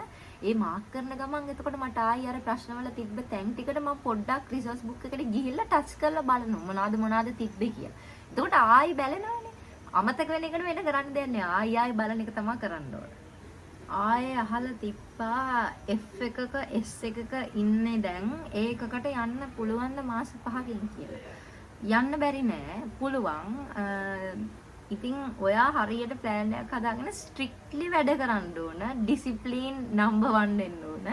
ඒ මාක් කරන ගමන් එතකොට මට ආයි අර ප්‍රශ්නවල තිබ්බ තැන් ටිකට මම පොඩ්ඩක් රිසෝස් බුක් එකට ගිහිල්ලා ටච් කරලා බලනවා මොනවාද තිබ්බේ කියලා. එතකොට ආයි බලනවානේ. අමතක වෙන එකට වෙන කරන්න දෙයක් නෑ. ආයි බලන එක තමයි කරන්න ඕන. ආයේ අහලා තිබ්බා F එකක S එකක ඉන්නේ දැන් ඒකකට යන්න පුළුවන් ද මාස 5කින් කියලා. යන්න බැරි නෑ. පුළුවන්. ඉතින් ඔයා හරියට ප්ලෑන් එකක් හදාගෙන ස්ට්‍රික්ට්ලි වැඩ කරන්න ඕන. ඩිසිප්ලින් නම්බර් 1 වෙන්න ඕන.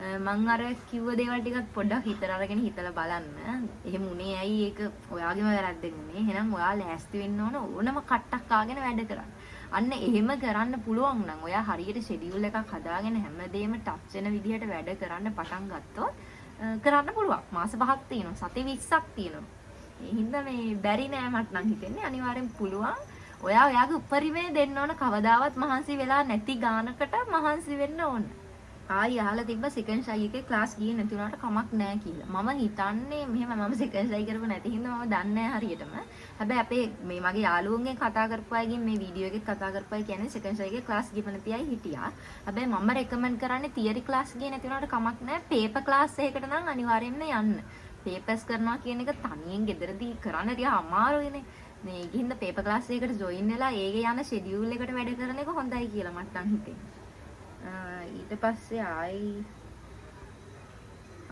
මං අර කිව්ව දේවල් ටිකත් පොඩ්ඩක් හිතලා අරගෙන හිතලා බලන්න. එහෙම උනේ ඇයි ඒක ඔයාගේම වැරද්දෙන් උනේ. එහෙනම් ඔයා ලෑස්ති වෙන්න ඕන ඕනම කට්ටක් ආගෙන වැඩ කරන්න. අන්න එහෙම කරන්න පුළුවන් නම් ඔයා හරියට ෂෙඩියුල් එකක් හදාගෙන හැමදේම ටච් වෙන විදිහට වැඩ කරන්න පටන් ගත්තොත් කරන්න පුළුවන්. මාස 5ක් තියෙනවා. සති 20ක් තියෙනවා. ඒ හින්දා මේ බැරි නෑ මට නම් හිතෙන්නේ. අනිවාර්යෙන් පුළුවන්. ඔයා ඔයාගේ උපරිමය දෙන්න ඕන. කවදාවත් මහන්සි වෙලා නැති ගානකට මහන්සි වෙන්න ඕන. ආයි අහලා තිබ්බ සෙකන්ඩ් ෂයි එකේ ක්ලාස් ගියේ නැති උනාට කමක් නැහැ කියලා. මම හිතන්නේ මෙහෙම මම සෙකන්ඩ් ෂයි කරපු නැති හින්දා මම දන්නේ නැහැ හරියටම. හැබැයි අපේ මේ මගේ යාළුවන්ගෙන් කතා කරපු අයගෙන් මේ වීඩියෝ එකේ කතා කරපු අය කියන්නේ සෙකන්ඩ් ෂයි එකේ ක්ලාස් ගිහපු නැති අය හිටියා. හැබැයි මම රෙකමන්ඩ් කරන්නේ තියරි ක්ලාස් ගියේ නැති උනාට කමක් නැහැ. පේපර් ක්ලාස් එකකට නම් අනිවාර්යෙන්ම යන්න. පේපර්ස් කරනවා කියන එක තනියෙන් ගෙදරදී කරන්න ටික අමාරුයිනේ. මේ ගිහින් පේපර් ක්ලාස් එකකට ජොයින් වෙලා ඒකේ යන ෂෙඩියුල් එකට වැඩ කරන එක හොඳයි කියලා මට නම් හිතෙන්නේ. ඊට පස්සේ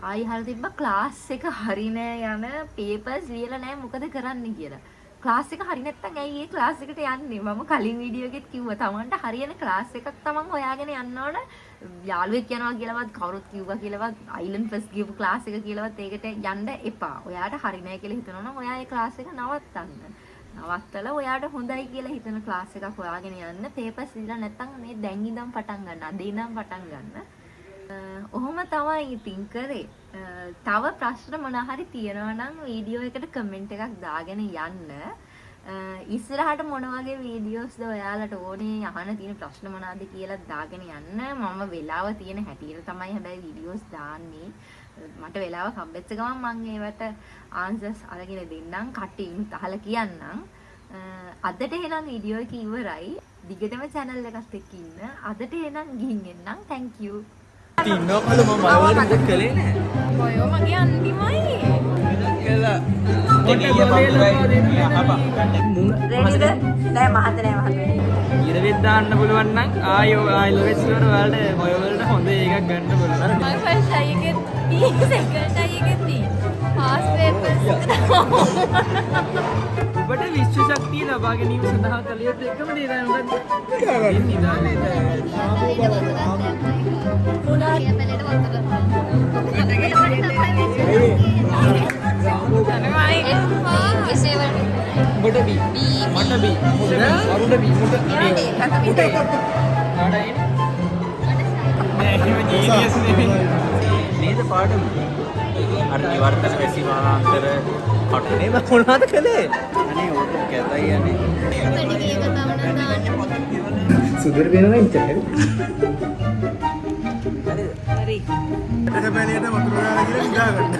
ආයි හරි තිබ්බ ක්ලාස් එක හරි නෑ යන පේපර්ස් ලියලා නෑ මොකද කරන්න කියලා. ක්ලාස් එක හරි නැත්තම් ඇයි ඒ ක්ලාස් එකට යන්නේ? මම කලින් වීඩියෝ එකෙත් කිව්වා තමන්ට හරියන ක්ලාස් එකක් තමන් හොයාගෙන යන්න ඕන. යාළුවෙක් යනවා කියලාවත් කවුරුත් කිව්වා කියලාවත් අයිලන්ඩ් ෆස්ට් ගිහපු ක්ලාස් එක කියලාවත් ඒකට යන්න එපා. ඔයාට හරි නෑ කියලා හිතනවා නම් ඔයා ඒ ක්ලාස් එක නවත්තන්න. නවත්තලා ඔයාට හොඳයි කියලා හිතන ක්ලාස් එකක් හොයාගෙන යන්න. පේපර්ස් ලියලා නැත්තම් මේ දැන් ඉඳන් පටන් ගන්න. අද ඉඳන් පටන් ගන්න. ඔහොම තමයි ඉතින් කරේ. තව ප්‍රශ්න මොන හරි තියෙනවා නම් වීඩියෝ එකට කමෙන්ට් එකක් දාගෙන යන්න. ඉස්සරහට මොන වගේ වීඩියෝස්ද ඔයාලට ඕනේ අහන්න තියෙන ප්‍රශ්න මොනවාද කියලා දාගෙන යන්න. මම වෙලාව තියෙන හැටියට තමයි හැබැයි වීඩියෝස් දාන්නේ. මට වෙලාව හම්බෙච්ච ගමන් මම ඒවට ආන්සර්ස් අරගෙන දෙන්නම්. කටින් අහලා කියන්නම්. අදට එහෙනම් වීඩියෝ එක ඉවරයි. දිගටම channel එකත් එක්ක ඉන්න. අදට එහෙනම් ගිහින් එන්නම්. thank you. ඉන්නවලු මම බලවලට කළේ නෑ. ඔයෝ මගේ අන්තිමයි. කළා. රෙඩිද? නෑ මහත නෑ මහත. ඉරවෙත් දාන්න පුළුවන් නම් ආයෝ ලොවෙස් වල වලට බයෝ වලට හොඳ එකක් ගන්න පුළුවන්. මම ෆස්ට් ෂයි එකේ සෙකන්ඩ් ෂයි එකේ පාස් පේපර්ස් ඔබට විශ්ව ශක්තිය ලබා ගැනීම සඳහා කළ යුතු එකම දේ තමයි මොකද්ද? නිදානේ. ඔබට B මට B අරුණ B මුට නේද පාඩම අර නිවර්තන වැසිමානාන්තර කටුනේ මම මොනවද කළේ අනේ ඕක කැතයි යන්නේ සුදුර වෙනවා ඉච්චා හරිද හරි එක පැලේට වතුර දාලා කියලා නිදා ගන්න.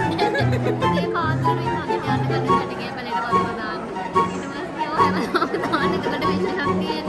ඒ කාන්දරුයි කන්නේ යන්න ගන්න ගිය පැලේට වතුර දාන්න. ඊට පස්සේ ඔය හැමදාම දාන්න. එතකොට විශ්ව ශක්තිය